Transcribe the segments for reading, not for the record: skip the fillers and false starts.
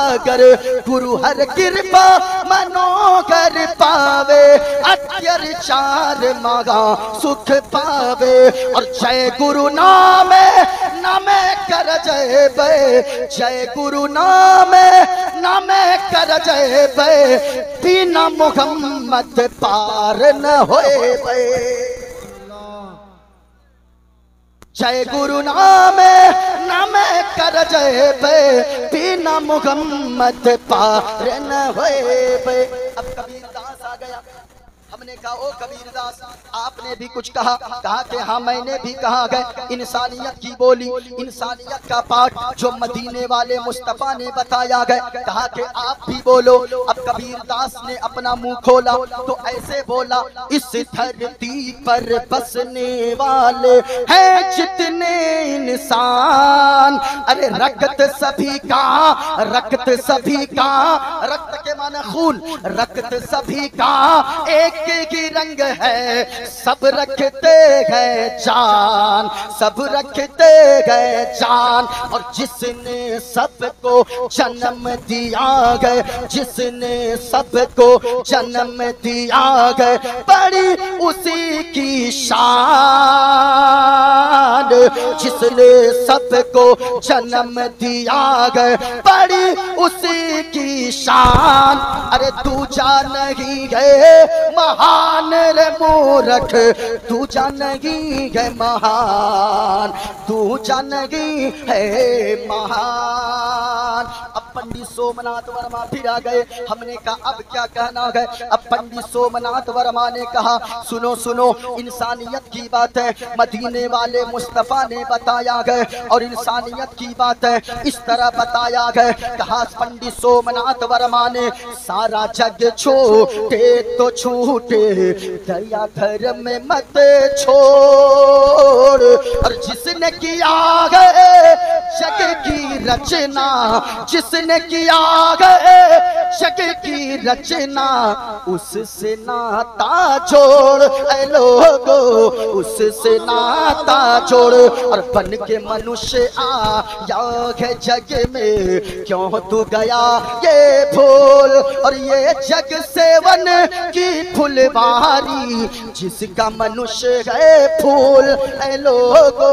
सागर गुरु हर कृपा मनोगर पावे अत्याचार मागा सुख पावे और जय गुरु नामे नामे कर जय बे जय गुरु नामे नामे कर जय बे बिना मोहम्मद पार न होए बे जय गुरु नामे नामे कर जय बे बिना मोहम्मद पार न होए बे। अब कबीरदास आ गया। हमने कहा ओ कबीरदास आपने भी कुछ कहा कि हाँ मैंने भी कहा गए इंसानियत की बोली इंसानियत का पाठ जो मदीने वाले मुस्तफा ने बताया गए कहा कि आप भी बोलो। अब कबीरदास ने अपना मुंह खोला तो ऐसे बोला इस धरती पर बसने वाले हैं जितने इंसान अरे रक्त सभी का रक्त के माने खून रक्त सभी का एक की रंग है सब रखते हैं जान सब रखते हैं जान और जिसने सबको जन्म दिया गए जिसने सबको जन्म दिया गए बड़ी उसी की शान जिसने सबको जन्म दिया गए बड़ी उसी की शान अरे तू जान नहीं है महान रे मूर्ख तू जानगी है महान तू जानगी है महान। अब पंडित सोमनाथ वर्मा फिर आ गए। हमने कहा अब क्या कहना है। अब पंडित सोमनाथ वर्मा ने कहा सुनो सुनो इंसानियत की बात है मदीने वाले मुस्तफा ने बताया गए और इंसानियत की बात है इस तरह बताया गए। कहा पंडित सोमनाथ वर्मा ने सारा जग छोटे तो छूटे दया धर्म में मत छोड़ और जिसने किया है जग की रचना जिसने किया है जग की रचना उससे नाता जोड़ ऐ लोगो उससे नाता जोड़ और बन के मनुष्य आया है जग में क्यों तू गया ये भूल और ये जग सेवन की फुलवारी जिसका मनुष्य है फूल ऐ लोगो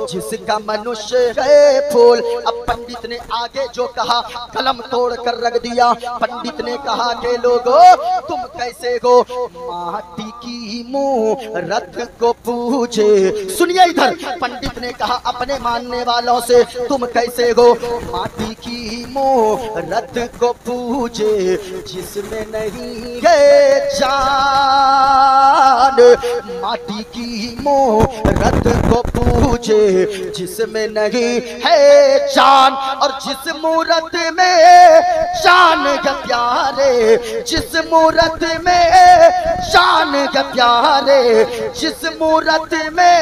जिसका मनुष्य है फूल। अब पंडित ने आगे जो कहा कलम तोड़ कर रख दिया। पंडित ने कहा कि लोगो तुम कैसे हो माटी की मूरत को पूजे। सुनिए इधर पंडित ने कहा अपने मानने वालों से तुम कैसे हो माटी की मूरत को पूजे जिसमें नहीं है जान माटी की मूरत को पूजे जिसमें नहीं है जान और जिस मूरत में जान के प्यारे जिस मूरत में जान के प्यारे जिस मूरत में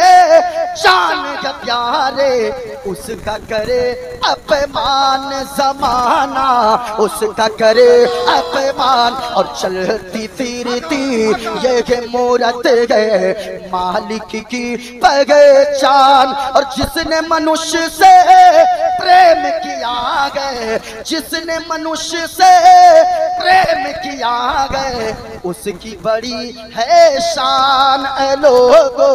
जान के प्यारे उसका करे अपमान जमाना उसका करे अपमान और चलती फिरती ये मूरत है मालिक की पहचान और जिसने मनुष्य से प्रेम किया गए जिसने मनुष्य से प्रेम किया गए उसकी बड़ी है शान ऐ लोगो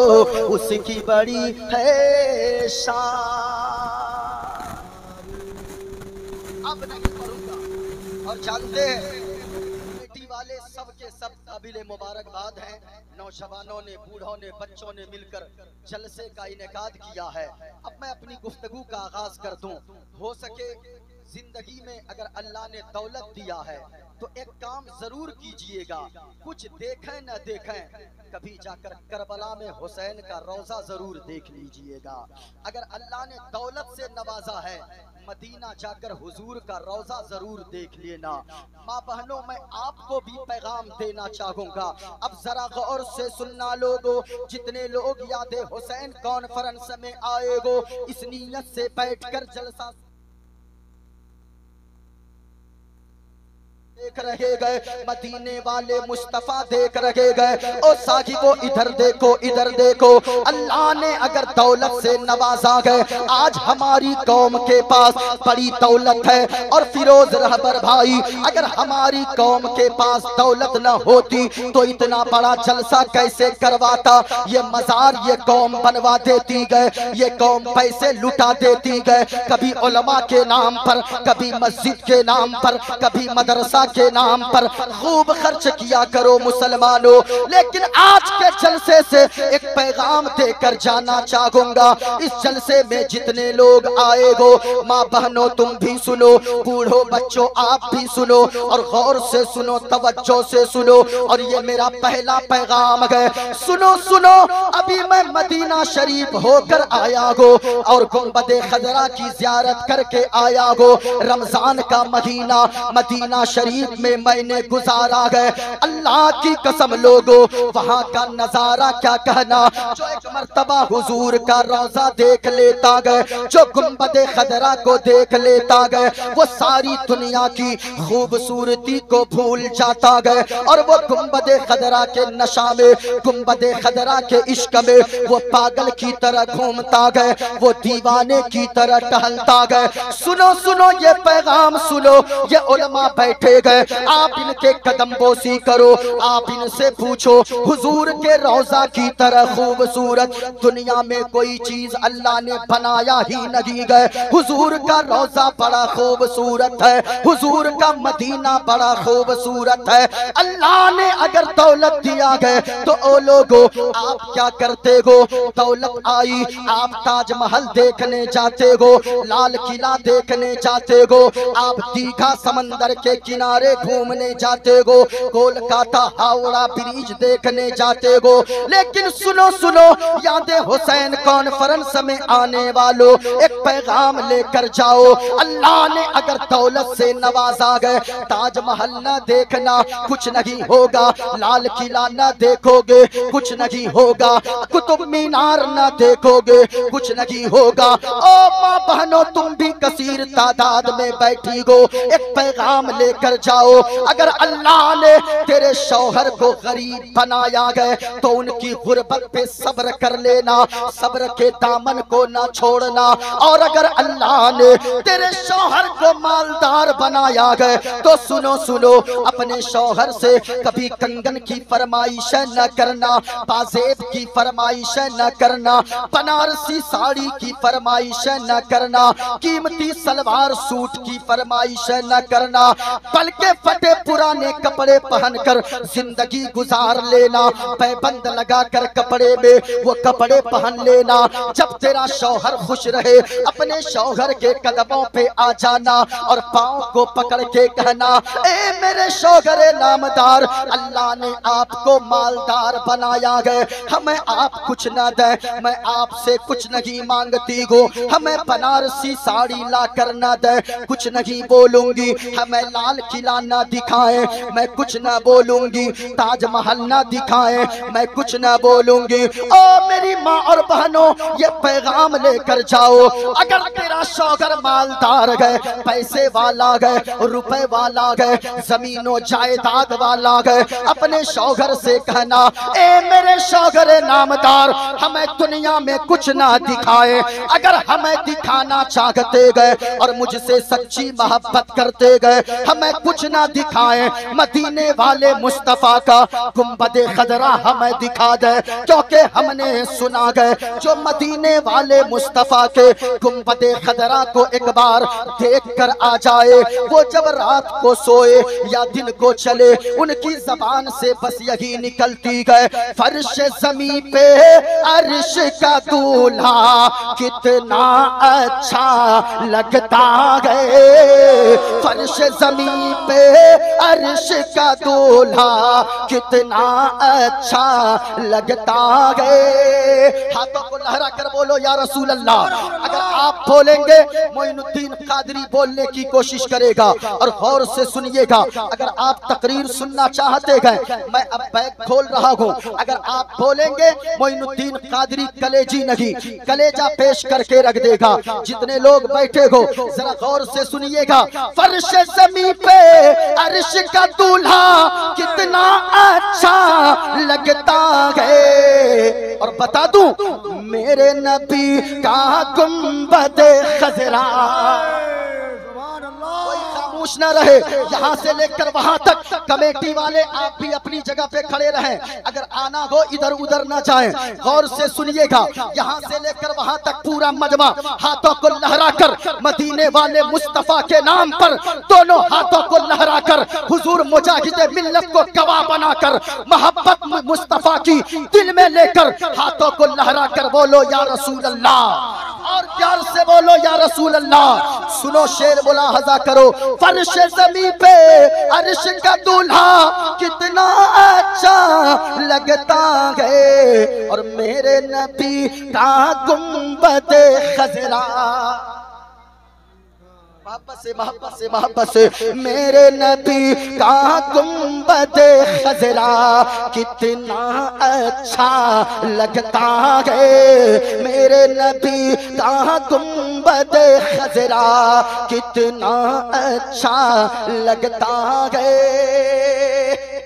उसकी बड़ी है शान। अब नहीं पढ़ूंगा और जानते हैं वाले सब के सब काबिल मुबारकबाद हैं। नौजवानों ने बूढ़ों ने बच्चों ने मिलकर जलसे का इनेकाद किया है। अब मैं अपनी गुफ्तगू का आगाज कर दूं। हो सके जिंदगी में अगर अल्लाह ने दौलत दिया है तो एक काम जरूर कीजिएगा कुछ देखें न देखें कभी जाकर करबला में हुसैन का रोजा जरूर देख लीजिएगा। अगर अल्लाह ने दौलत से नवाजा है मदीना जाकर हुजूर का रोजा जरूर देख लेना। माँ बहनों मैं आपको भी पैगाम देना चाहूंगा। अब जरा गौर से सुनना लोगो जितने लोग याद हुसैन कॉन्फ्रेंस में आए हो इस नीयत से बैठकर जलसा دیکھ رہے گئے، مدینے والے مصطفیٰ دیکھ رہے گئے، او صاحبو ادھر دیکھو ادھر دیکھو، اللہ نے اگر دولت سے نوازا گئے، آج ہماری قوم کے پاس بڑی دولت ہے، اور فیروز رہبر بھائی اگر ہماری قوم کے پاس دولت نہ ہوتی تو اتنا بڑا جلسہ کیسے کرواتا؟ یہ مزار یہ قوم بنوا دیتی گئے، یہ قوم پیسے لٹا دیتی گئے، کبھی علماء کے نام پر، کبھی مسجد کے نام پر، کبھی مدرسہ کے نام پر، خوب خرچ کیا کرو مسلمانوں۔ لیکن آج کے جلسے سے ایک پیغام دے کر جانا چاہوں گا، اس جلسے میں جتنے لوگ آئے گو، ماں بہنوں تم بھی سنو، بوڑھو بچوں آپ بھی سنو، اور غور سے سنو، توجہ سے سنو، اور یہ میرا پہلا پیغام ہے۔ سنو سنو، ابھی میں مدینہ شریف ہو کر آیا گو اور گنبد خضرا کی زیارت کر کے آیا گو، رمضان کا مہینہ مدینہ شریف میں میں نے گزارا گئے، اللہ کی قسم لوگو وہاں کا نظارہ کیا کہنا، جو ایک مرتبہ حضور کا روضہ دیکھ لیتا گئے، جو گنبد خضرا کو دیکھ لیتا گئے، وہ ساری دنیا کی خوبصورتی کو بھول جاتا گئے، اور وہ گنبد خضرا کے نشہ میں، گنبد خضرا کے عشق میں وہ پاگل کی طرح گھومتا گئے، وہ دیوانے کی طرح ٹہلتا گئے۔ سنو سنو یہ پیغام سنو، یہ علماء بیٹھے گئے، آپ ان کے قدم بوسی کرو، آپ ان سے پوچھو حضور کے روضہ کی طرح خوبصورت دنیا میں کوئی چیز اللہ نے بنایا ہی نہیں گئے، حضور کا روضہ بڑا خوبصورت ہے، حضور کا مدینہ بڑا خوبصورت ہے۔ اللہ نے اگر دولت دیا گئے تو او لوگو آپ کیا کرتے گو؟ دولت آئی آپ تاج محل دیکھنے جاتے گو، لال قلعہ دیکھنے جاتے گو، آپ دیگھا سمندر کے کنارے گھومنے جاتے گو، کولکاتہ ہاوڑا بریج دیکھنے جاتے گو، لیکن سنو سنو یاد حسین کانفرنس میں آنے والوں ایک پیغام لے کر جاؤ، اللہ نے اگر دولت سے نوازا گئے، تاج محل نہ دیکھنا کچھ نہیں ہوگا، لال قلعہ نہ دیکھو گے کچھ نہیں ہوگا، قطب مینار نہ دیکھو گے کچھ نہیں ہوگا۔ او ماں بہنوں تم بھی کثیر تعداد میں بیٹھی گو، ایک پیغام لے کر جاؤ، اگر اللہ نے تیرے شوہر کو غریب بنایا گئے تو ان کی غربت پہ صبر کر لینا، صبر کے دامن کو نہ چھوڑنا، اور اگر اللہ نے تیرے شوہر کو مالدار بنایا گئے تو سنو سنو اپنے شوہر سے کبھی کنگن کی فرمائش نہ کرنا، پازیب کی فرمائش نہ کرنا، بنارسی ساڑی کی فرمائش نہ کرنا، قیمتی سلوار سوٹ کی فرمائش نہ کرنا، بلکہ پھٹے پرانے کپڑے پہن کر زندگی گزار لینا، پیبند لگا کر کپڑے میں وہ کپڑے پہن لینا، جب تیرا شوہر خوش رہے اپنے شوہر کے قدموں پہ آ جانا اور پاؤں کو پکڑ کے کہنا اے میرے شوہر نامدار، اللہ نے آپ کو مالدار بنایا گئے، ہمیں آپ کچھ نہ دیں، میں آپ سے کچھ نہیں مانگتی گو، ہمیں بنارسی ساڑی لا کر نہ دیں کچھ نہیں بولوں گی، ہمیں لال قلعہ نہ دکھائیں میں کچھ نہ بولوں گی، تاج محل نہ دکھائیں میں کچھ نہ بولوں گی۔ او میری ماں اور بہنوں یہ پیغام لے کر جاؤ، اگر تیرا شوہر مالدار گئے، پیسے والا گئے، روپے والا گئے، زمین و جائیداد والا گئے، اپنے شوہر سے کہنا اے میرے شوہر نامدار ہمیں دنیا میں کچھ نہ دکھائے، اگر ہمیں دکھانا چاہتے گئے اور مجھ سے سچی محبت کرتے گئے ہمیں کچھ نہ دکھائیں، مدینے والے مصطفیٰ کا گنبد خضرا ہمیں دکھا دے، کیونکہ ہم نے سنا گئے جو مدینے والے مصطفیٰ کے گنبد خضرا کو ایک بار دیکھ کر آ جائے، وہ جب رات کو سوئے یا دن کو چلے ان کی زبان سے بس یہی نکلتی گئے فرش زمین پہ عرش کا دولہا کتنا اچھا لگتا گئے، فرش زمین پہ عرش کا دولہا کتنا اچھا لگتا گئے۔ ہاتھوں کو لہرا کر بولو یا رسول اللہ۔ اگر آپ بولیں گے معین الدین قادری بولنے کی کوشش کرے گا، اور غور سے سنیے گا، اگر آپ تقریر سننا چاہتے گئے میں اب بیک کھول رہا ہوں، اگر آپ بولیں گے معین الدین قادری کلیجی نہیں کلیجہ پیش کر کے رکھ دے گا۔ جتنے لوگ بیٹھے ہو ذرا غور سے سنیے گا، فرش فرش زمین پہ عرش کا دولہا کتنا اچھا لگتا ہے. اور بتا دوں میرے نبی کا گنبد خضرا. خاموش نہ رہے, یہاں سے لے کر وہاں تک. کمیٹی والے آپ بھی اپنی جگہ پہ کھڑے رہیں, اگر آنا ہو ادھر ادھر نہ جائیں. غور سے سنیے گا, یہاں سے لے کر وہاں تک پورا مجمع ہاتھوں کو لہرا کر مدینے والے مصطفیٰ کے نام پر دونوں ہاتھوں کو لہرا کر حضور مجاہد ملت کو گواہ بنا کر محبت مصطفیٰ کی دل میں لے کر ہاتھوں کو لہرا کر بولو یا رسول اللہ, اور پیار سے بولو یا رسول اللہ. سنو شعر ملاحظہ کرو. فرش زمین پہ عرش کا دولہا کتنا اچھا لگتا ہے, اور میرے نبی کا گنبد خضرا. محبت سے میرے نبی کا گنبد خضرا کتنا اچھا لگتا ہے. میرے نبی کا گنبد خضرا کتنا اچھا لگتا ہے.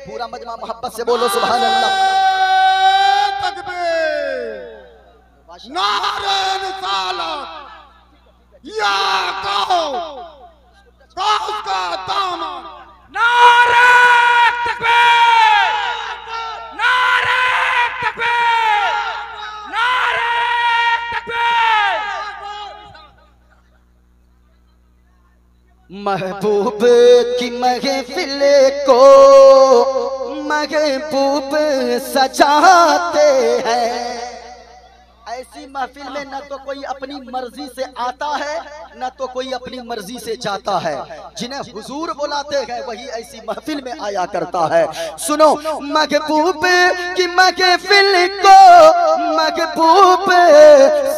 پورا مجمع محبت سے بولو سبحان اللہ. نعرہ رسالت یا غوث کا دامن. نعرہ تکبیر, نعرہ تکبیر, نعرہ تکبیر. محبوب کی محفل کو محبوب سجاتے ہیں. ایسی محفل میں نہ تو کوئی اپنی مرضی سے آتا ہے نہ تو کوئی اپنی مرضی سے جاتا ہے. جنہیں حضور بلاتے ہیں وہی ایسی محفل میں آیا کرتا ہے. سنو, محبوب کی محفل کو محبوب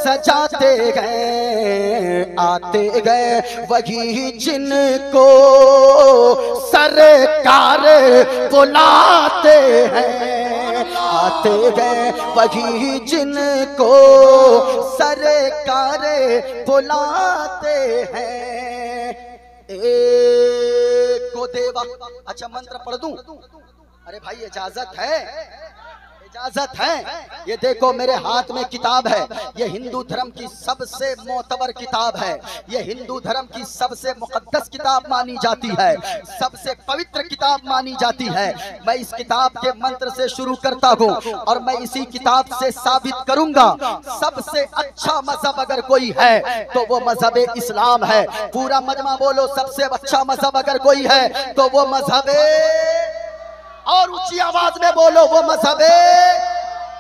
سجاتے گئے, آتے گئے وہی جن کو سرکار بلاتے ہیں. آتے گئے وہی جن کو سرکار بلاتے ہیں. ایک کو دیوا. اچھا منتر پڑھ دوں؟ ارے بھائی اجازت ہے, اجازت ہے. یہ دیکھو میرے ہاتھ میں کتاب ہے, یہ ہندو دھرم کی سب سے معتبر کتاب ہے, یہ ہندو دھرم کی سب سے مقدس کتاب مانی جاتی ہے, سب سے پوتر کتاب مانی جاتی ہے. میں اس کتاب کے منتر سے شروع کرتا ہوں اور میں اسی کتاب سے ثابت کروں گا سب سے اچھا مذہب اگر کوئی ہے تو وہ مذہب اسلام ہے. پورا مجمع بولو سب سے اچھا مذہب اگر کوئی ہے تو وہ مذہب, اور اونچی آواز میں بولو وہ مذہب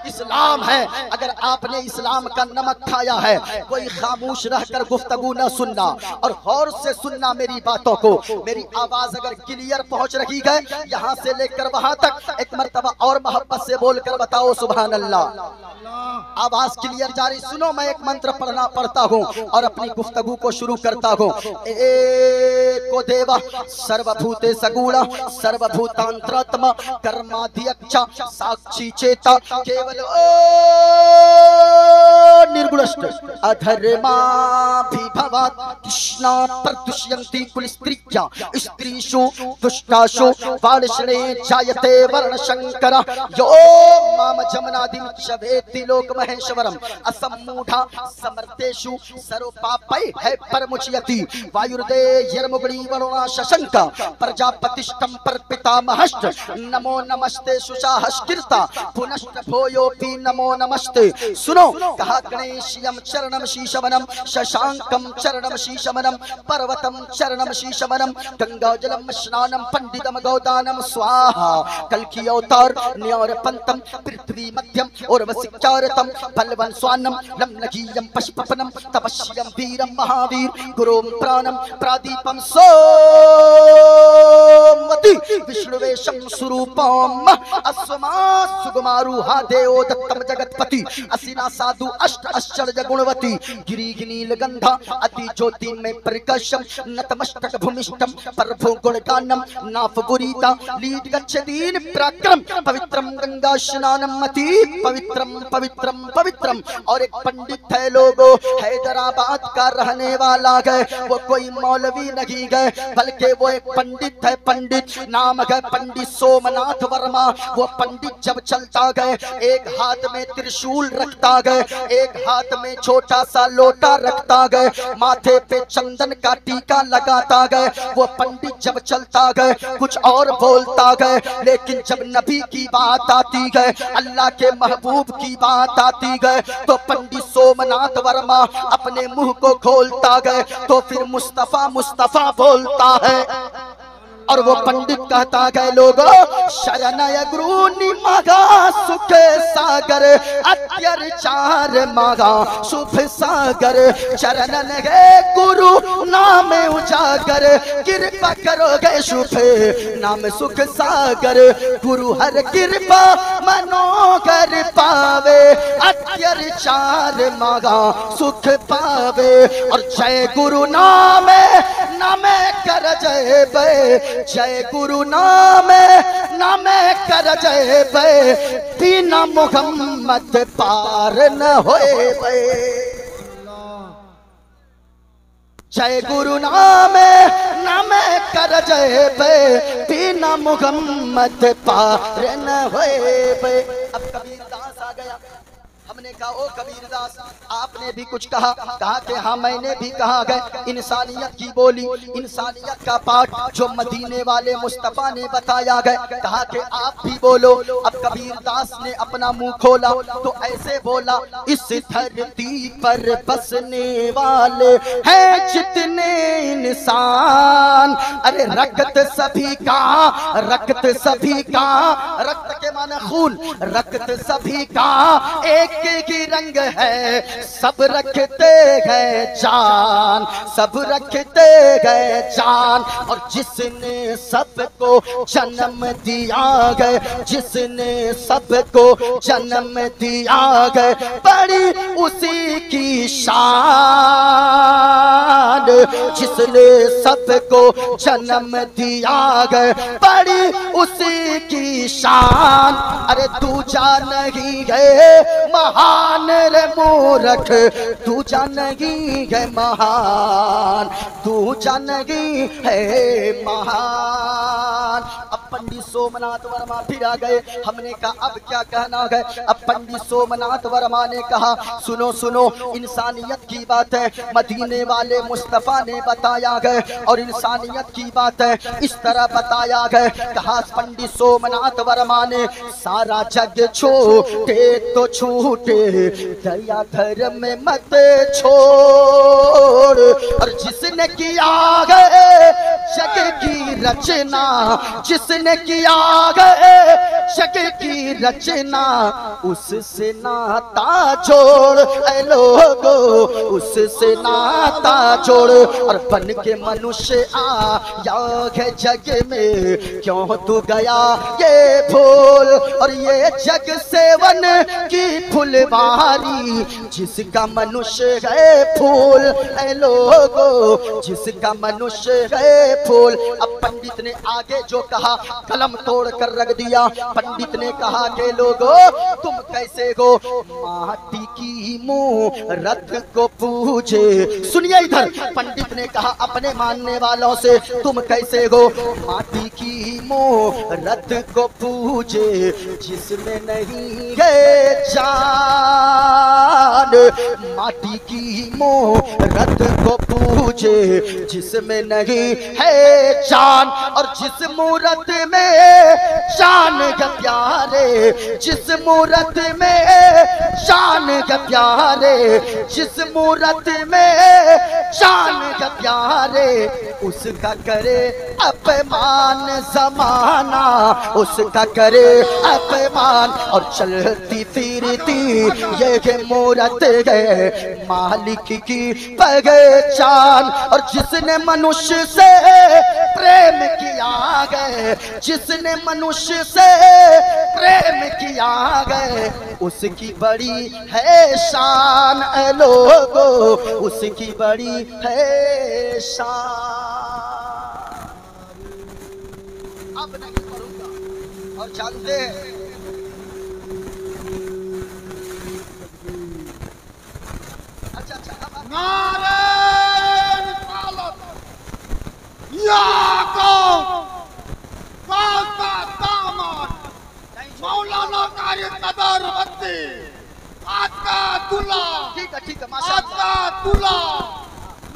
اسلام ہے. اگر آپ نے اسلام کا نمک کھایا ہے, کوئی خاموش رہ کر گفتگو نہ سننا اور غور سے سننا میری باتوں کو. میری آواز اگر کلیئر پہنچ رہی ہے یہاں سے لے کر وہاں تک, ایک مرتبہ اور محبت سے بول کر بتاؤ سبحان اللہ. آواز کلیئر جاری. سنو, میں ایک منتر پڑھتا ہوں اور اپنی گفتگو کو شروع کرتا ہوں. ایکو دیوا سرو بھوتے سگوڑا سرو بھوتانتراتما کرمادھیکچا ساکشی چیتا کیول نرگڑشٹ ادھرما بھی بھوات کشنا پردشینتی کل استریجا استریشو دشتاشو والشنے جایتے ورن شنکرا یو مام جمنادیم شویتی لوک مہیشورم اسموڈھا سمرتیشو سرو پاپائی ہے پرمچیتی وایردے یرمگڑی ورونا ششنکا پرجاپتشتم پر پتا مہشت نمو نمشتے ششاہش کرتا پنشت بھویو پی نمو نمشتے. سنو, کہا گنیشیم چرنم شیشمنم ششانکم چرنم شیشمنم پروتم چرنم شیشمنم گنگا جلم شنانم پندتم گودانم سواہا کلکی اوتار نیور پنتم پرتھوی مدھیم اور وسکچارتم پلون سوانم لم نگیم پشپپنم تپشیم ویرم مہاویر گروم پرانم پرادیپم سومتی وشنویشم سروپام اسما سگمارو ہا دیو دت तम जगतपति असिना साधु अष्ट आश्चर्य गुणवती गिरी नील गंधा अति ज्योति में प्रकाशम नतमस्तक भूमिष्ठम प्रभु गुणगानम नाफ गुरीता लीड गच्छदीन पराक्रम पवित्रम गंगा स्नानम मति पवित्रम पवित्रम पवित्रम। और एक पंडित है लोगो, हैदराबाद का रहने वाला है, वो कोई मौलवी नहीं गए बल्कि वो एक पंडित है। पंडित नाम है पंडित सोमनाथ वर्मा। वो पंडित जब चलता गए एक हाथ में त्रिशूल रखता गए, एक हाथ में छोटा सा लोटा रखता गए, माथे पे चंदन का टीका लगाता गए। वो पंडित जब चलता गए कुछ और बोलता गए, लेकिन जब नबी की बात आती गए, अल्लाह के महबूब की बात आती गए, तो पंडित सोमनाथ वर्मा अपने मुंह को खोलता गए तो फिर मुस्तफा मुस्तफा बोलता है। और वो पंडित कहता गए लोगो शरणय गुरु मगा सुख सागर अत्याचार मगा शुभ सागर चरणन गे गुरु नाम उजागर कृपा करोगे शुभ नाम सुख सागर गुरु हर कृपा मनोगर पावे अत्याचार मगा सुख पावे। और जय गुरु नाम नामे कर जय बे जय गुरु नामे नामे कर जय बे बिना मुहम्मद पार न होए बे। जय गुरु नामे नामे कर जय बे बिना मुहम्मद पार न होए बे। अब कबीरदास आ गया। हमने कहा ओ कबीरदास आपने भी कुछ कहा कि हाँ मैंने भी कहा गए इंसानियत की बोली, इंसानियत का पाठ जो मदीने वाले मुस्तफा ने बताया गए, कहा कि आप भी बोलो। अब कबीरदास ने अपना मुंह खोला तो ऐसे बोला, इस धरती पर बसने वाले हैं जितने इंसान, अरे रक्त सभी का, रक्त सभी का, रक्त के माने खून, रक्त सभी का एक की रंग है, सब रखते हैं जान, सब रखते हैं जान। और जिसने सबको जन्म दिया गए, जिसने सबको जन्म दिया गए, बड़ी उसी की शान, जिसने सबको जन्म दिया गए, बड़ी उसी की शान। अरे तू जान नहीं है महान रे मूर्ख, तू जानगी है महान, तू जानगी है महान। अब पंडित सोमनाथ वर्मा फिर आ गए। हमने कहा अब क्या कहना है। अब पंडित सोमनाथ वर्मा ने कहा सुनो सुनो इंसानियत की बात है, मदीने वाले मुस्तफा ने बताया गए और इंसानियत की बात है इस तरह बताया गए। कहा पंडित सोमनाथ वर्मा ने सारा जग छोटे तो छूटे दया धर्म में मत छोड़। और जिसने किया गए जग की रचना, जिसने किया गए जग की रचना, उससे नाता जोड़ ऐ लोगो, उससे नाता जोड़। और बन के मनुष्य आया है जग में, क्यों तू गया ये भूल। और ये जग सेवन की फुलवारी, जिसका मनुष्य है फूल ऐ लोगो, जिसका मनुष्य है फूल। अब पंडित ने आगे जो कहा कलम तोड़ कर रख दिया। पंडित ने कहा कि लोगो तुम कैसे हो, माटी की मूरत को पूजे। सुनिए इधर, पंडित ने कहा अपने मानने वालों से तुम कैसे हो, माटी की मूरत को पूजे जिसमें नहीं है जान, माटी की मूरत को पूजे जिसमें नहीं है जान। और जिस मूरत में शान के प्यारे, जिस मूरत में शान के प्यारे, जिस मूरत में शान के प्यारे, उसका करे अपमान जमाना, उसका करे अपमान। और चलती फिरती ये मूरत है मालिक की पहचान। और जिसने मनुष्य से प्रेम किया गए, जिसने मनुष्य से प्रेम किया गए, उसकी बड़ी है शान ऐ लोगो, उसकी बड़ी है शान। अब नहीं पढ़ूंगा और जानते हैं नारे रिसालत, या कौम का दामन मौलाना कारी कदर बत्ती, आज का दूल्हा, ठीक है आज माशाअल्लाह। का दूल्हा,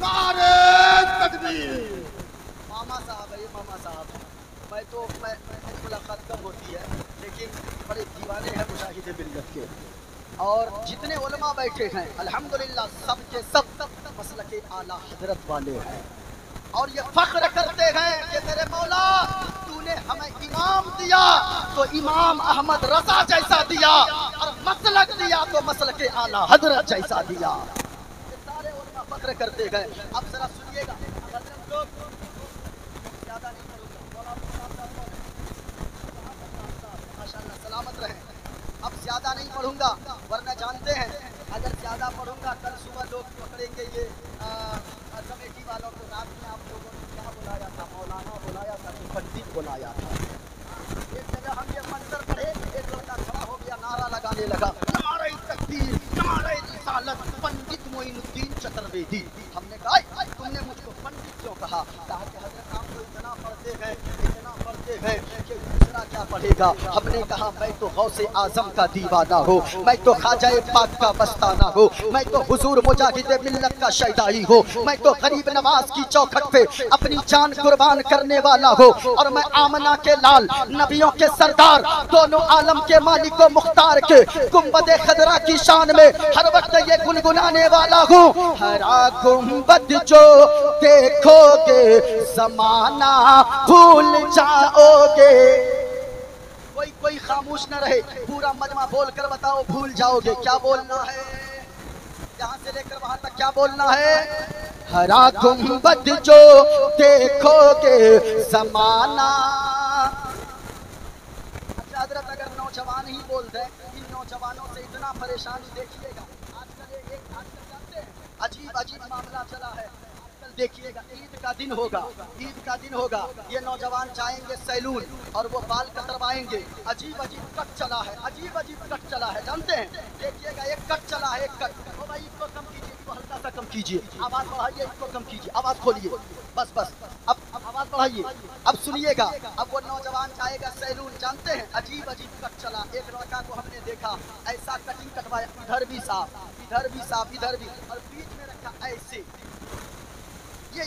नारे तकबीर। मामा साहब है ये, मामा साहब। मैं मेरी मुलाकात कम होती है, लेकिन बड़े दीवाने हैं मुजाहिद मिल्लत के, और जितने उलमा बैठे हैं अल्हम्दुलिल्लाह सबके सब मसलके आला हजरत वाले हैं, और ये फख्र करते हैं कि मेरे मौला तूने हमें इमाम दिया तो इमाम अहमद रजा जैसा दिया, और मसलक दिया तो मसलके आला हजरत जैसा दिया। ये सारे उलमा फख्र करते गए। अब जरा सुनिएगा हजरत लोग, ज्यादा नहीं करूंगा, माशाअल्लाह सलामत रहे। अब ज्यादा नहीं पढ़ूंगा, वरना जानते हैं अगर ज्यादा पढ़ूंगा कल सुबह लोग पकड़ेंगे ये कमेटी वालों को। रात में आप लोगों ने क्या बुलाया था? मौलाना बुलाया था कि पंडित बुलाया था? एक जगह हम ये मंजर पढ़े, एक लड़का खड़ा हो गया, नारा लगाने लगा, नारे तकबीर, नारे रिसालत, पंडित मोइनुद्दीन चतुर्वेदी। हमने कहा तुमने मुझको पंडित क्यों कहा? कहा कि हजरत आप तो इतना पढ़ते हैं कि दूसरा क्या पढ़ेगा? हमने कहा मैं तो गौसे आजम का दीवाना हूँ, मैं तो ख्वाजाए पाक का बस्ताना हूँ, मैं तो हुजूर मुजाहिद मिल्लत का शैदाई हूँ, मैं तो गरीब नवाज की चौखट पे अपनी जान कुर्बान करने वाला हूँ, और मैं आमना के लाल, नबियों के सरदार, दोनों आलम के मालिक व मुख्तार के गुंबद खदरा की शान में हर वक्त ये गुनगुनाने वाला हूँ। हरा गुंबद जो देखोगे जमाना भूल जाओगे। कोई खामोश न रहे, पूरा मजमा बोल कर बताओ भूल जाओगे। क्या बोलना है? यहाँ से लेकर वहां तक क्या बोलना है? हरा गुंबद जो देखोगे जमाना। अच्छा हजरत अगर नौजवान ही बोल दे, इन नौजवानों से इतना परेशानी देखिएगा। आजकल जानते हैं अजीब मामला चला है। देखिएगा ईद का दिन होगा, ये नौजवान जाएंगे सैलून और वो बाल कतरवाएंगे। अजीब कट चला है, जानते हैं? देखिएगा एक कट चला है, एक कट। ओ भाई इसको कम कीजिए, इसको हल्का सा कम कीजिए, आवाज बढ़ाइए, इसको कम कीजिए, आवाज खोलिए, बस अब आवाज बढ़ाइए। अब सुनिएगा, अब वो नौजवान जाएगा सैलून, जानते हैं अजीब कट चला। एक लड़का को हमने देखा ऐसा कटिंग कटवाया, इधर भी साफ, इधर भी, और बीच में रखा ऐसे, ये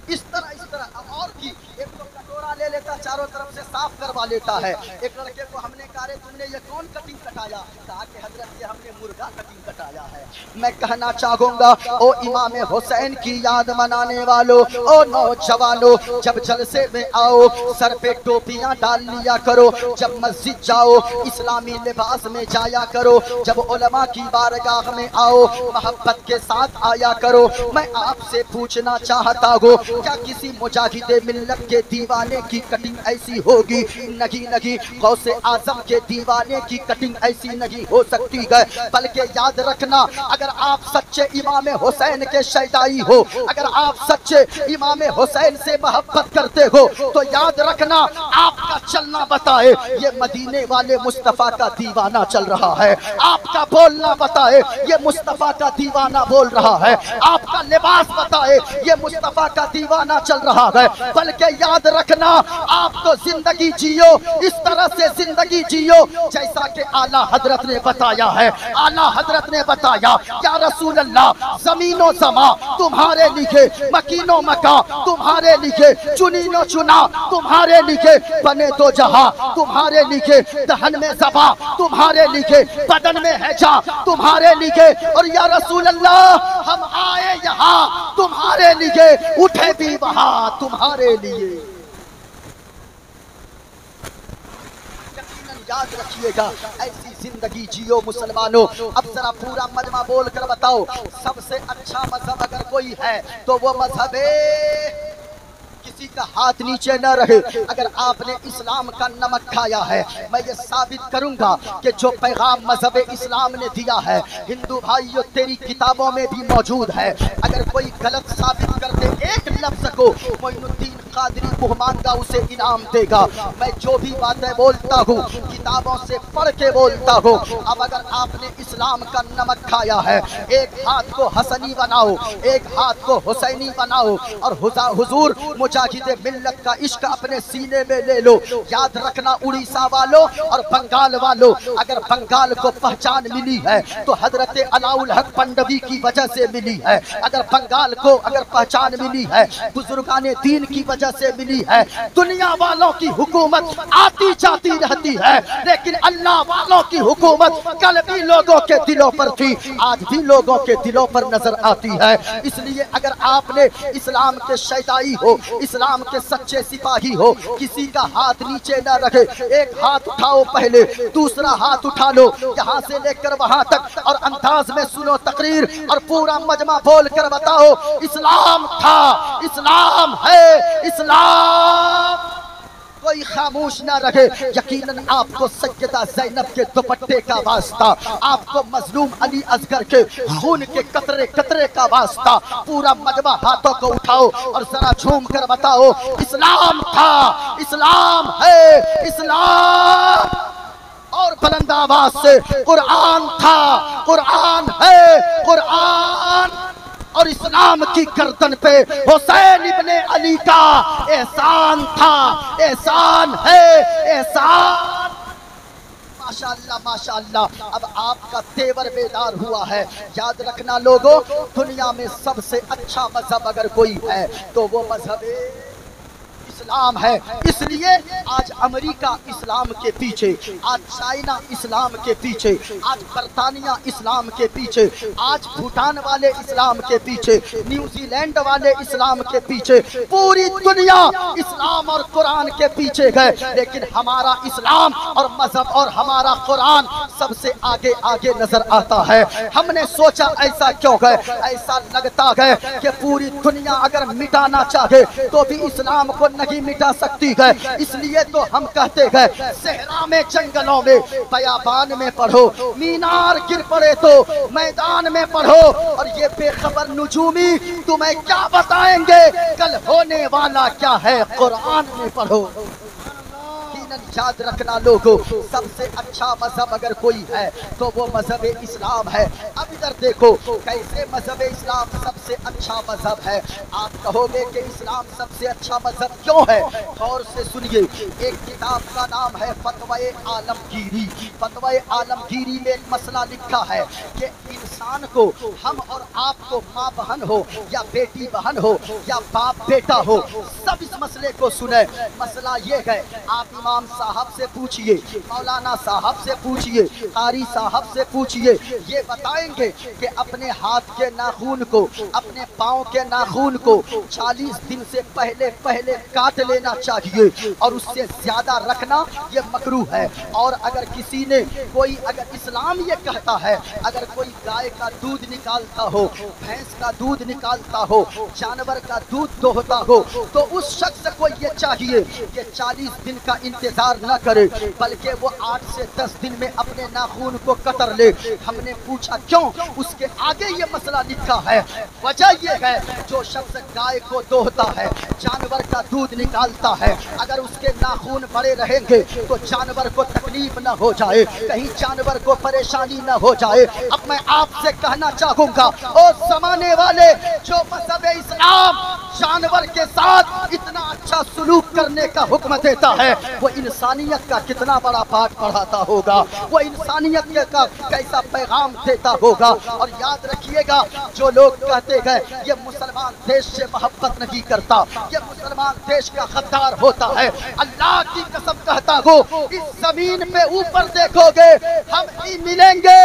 इस तरह और भी। एक तो कटोरा ले लेता, चारों तरफ से साफ करवा लेता है। एक लड़के को हमने कहा रे तुमने ये कौन कटिंग कटाया? कहा कि हजरत ये हमने मुर्गा कटिंग कटाया है। मैं कहना चाहूंगा ओ इमाम हुसैन की याद मनाने वालों, ओ नौजवानों, जब जलसे में आओ सर पे टोपियां डाल लिया करो, जब मस्जिद जाओ इस्लामी लिबास में जाया करो, जब उलमा की बारगाह में आओ मोहब्बत के साथ आया करो। मैं आपसे पूछना चाहता हूँ, क्या किसी मुजाहिद मिल्लत के दीवाने की कटिंग ऐसी होगी? नहीं, गौसे आजम के दीवाने की कटिंग ऐसी नहीं हो सकती है। बल्कि याद रखना, अगर आप सच्चे इमाम हुसैन के शैदाई हो, अगर आप सच्चे इमाम हुसैन से मोहब्बत करते हो, तो याद रखना आपका चलना बताए ये मदीने वाले मुस्तफा का दीवाना चल रहा है, आपका बोलना बताए ये मुस्तफा का दीवाना बोल रहा है, आपका लिबास बताए ये मुस्तफा का दीवाना चल रहा है। बल्कि याद रखना, आपको जिंदगी जियो, इस तरह से जिंदगी जियो जैसा कि आला हजरत ने बताया है। आला हजरत ने बताया, या रसूल अल्लाह, जमीनो समा तुम्हारे लिखे, मकीनो मका तुम्हारे लिखे, चुनीनो चुना तुम्हारे लिखे, बने तो जहां तुम्हारे लिखे, दहन में ज़बा तुम्हारे लिखे, बदन में हैजा तुम्हारे लिखे, और या रसूल अल्लाह हम आए यहाँ तुम्हारे लिए, उठे भी वहां तुम्हारे लिए। यकीनन याद रखिएगा, ऐसी जिंदगी जियो मुसलमानों। अब जरा पूरा मजमा बोल कर बताओ, सबसे अच्छा मजहब अगर कोई है तो वो मजहब किसी کسی کا ہاتھ نیچے نہ رہے. اگر آپ نے اسلام کا نمک کھایا ہے میں یہ ثابت کروں گا کہ جو پیغام مذہب اسلام نے دیا ہے ہندو بھائیو تیری کتابوں میں بھی موجود ہے. اگر کوئی غلط ثابت کر دے ایک لفظ کو معین الدین قادری بہمانگا اسے انعام دے گا. میں جو بھی باتیں بولتا ہوں کتابوں سے پڑھ کے بولتا ہوں. اب اگر آپ نے اسلام کا نمک کھایا ہے ایک ہاتھ کو حسنی بناؤ ایک ہاتھ کو حسینی بناؤ اور حضور مجاہد ملت کا عشق اپنے سینے میں لے لو. یاد رکھنا اڑیسہ والوں اور بنگال والوں اگر بنگال کو پہچان ملی ہے تو حضرت علاء الحق پنڈوی کی وجہ سے ملی ہے. اگر بنگال کو اگر پہچان ملی ہے بزرگان دین کی وجہ سے ملی ہے. دنیا والوں کی حکومت آتی جاتی رہتی ہے لیکن اللہ والوں کی حکومت کل بھی لوگوں کے دلوں پر تھی آج بھی لوگوں کے دلوں پر نظر آتی ہے. اس لیے اگر آپ نے اسلام کے شیدائی ہو اسلام کے سچے سپاہی ہو کسی کا ہاتھ نیچے نہ رکھے. ایک ہاتھ اٹھاؤ پہلے دوسرا ہاتھ اٹھا لو یہاں سے لے کر وہاں تک اور انداز میں سنو تقریر اور پورا مجمع بول کر بتاؤ اسلام تھا اسلام ہے اسلام. کوئی خاموش نہ رہے. یقیناً آپ کو سیدہ زینب کے دوپٹے کا واسطہ آپ کو مظلوم علی اصغر کے خون کے قطرے قطرے کا واسطہ. پورا مجمع ہاتھوں کو اٹھاؤ اور ذرا جھوم کر بتاؤ اسلام تھا اسلام ہے اسلام. اور بلند آواز سے قرآن تھا قرآن ہے قرآن. اور اسلام کی گردن پہ حسین ابن علی کا احسان تھا احسان ہے احسان. ماشاءاللہ ماشاءاللہ. اب آپ کا تیور بیدار ہوا ہے. یاد رکھنا لوگوں دنیا میں سب سے اچھا مذہب اگر کوئی ہے تو وہ مذہب اسلام ہے. اس لیے آج امریکہ اسلام کے پیچھے آج چائنا اسلام کے پیچھے آج برطانیہ اسلام کے پیچھے آج بھوٹان والے اسلام کے پیچھے نیوزی لینڈ والے اسلام کے پیچھے پوری دنیا اسلام اور قرآن کے پیچھے گئے. لیکن ہمارا اسلام اور مذہب اور ہمارا قرآن سب سے آگے آگے نظر آتا ہے. ہم نے سوچا ایسا کیوں گئے ایسا لگتا ہے کہ پوری دنیا اگر مٹانا چاہے تو بھی اسلام کو نہیں مٹا سکتی ہے. اس لیے تو ہم کہتے ہیں صحرا میں جنگلوں میں بیابان میں پڑھو مینار گر پڑے تو میدان میں پڑھو اور یہ بے خبر نجومی تمہیں کیا بتائیں گے کل ہونے والا کیا ہے قرآن میں پڑھو. یاد رکھنا لوگوں سب سے اچھا مذہب اگر کوئی ہے تو وہ مذہب اسلام ہے. اب ادھر دیکھو کیسے مذہب اسلام سب سے اچھا مذہب ہے. آپ کہو گے کہ اسلام سب سے اچھا مذہب کیوں ہے؟ غور سے سنیے. ایک کتاب کا نام ہے فتوی عالمگیری. فتوی عالمگیری میں ایک مسئلہ لکھا ہے کہ انسان کو ہم اور آپ کو ماں بہن ہو یا بیٹی بہن ہو یا باپ بیٹا ہو سب اس مسئلے کو سنیں. مسئلہ یہ ہے آپ امام صاحب سے پوچھئے مولانا صاحب سے پوچھئے قاری صاحب سے پوچھئے یہ بتائیں گے کہ اپنے ہاتھ کے ناخون کو اپنے پاؤں کے ناخون کو 40 دن سے پہلے کاٹ لینا چاہیے اور اس سے زیادہ رکھنا یہ مکروہ ہے. اور اگر کسی نے کوئی اگر اسلام یہ کہتا ہے اگر کوئی گائے کا دودھ نکالتا ہو بھینس کا دودھ نکالتا ہو جانور کا دودھ دوہتا ہو تو اس شخص کو یہ چاہیے کہ 40 دن کا انتظار نہ کرے بلکہ وہ 8 سے 10 دن میں اپنے ناخون کو کتر لے. ہم نے پوچھا کیوں؟ اس کے آگے یہ مسئلہ لکھا ہے. وجہ یہ ہے جو شخص گائے کو دوہتا ہے جانور کا دودھ نکالتا ہے اگر اس کے ناخون بڑے رہیں گے تو جانور کو تکلیف نہ ہو جائے کہیں جانور کو پریشانی نہ ہو جائے. اب میں آپ سے کہنا چاہوں گا اس زمانے والے جو مذہب اسلام جانور کے ساتھ اتنا اچھا سلوک کرنے کا حکم دیتا ہے وہ انسانیت کا کتنا بڑا پاٹ پڑھاتا ہوگا وہ انسانیت کا کیسا پیغام دیتا ہوگا. اور یاد رکھیے گا جو لوگ کہتے ہیں یہ مسلمان دیش سے محبت نہیں کرتا یہ مسلمان دیش کا غدار ہوتا ہے اللہ کی قسم کہتا ہوں اس زمین پہ اوپر دیکھو گے ہم ہی ملیں گے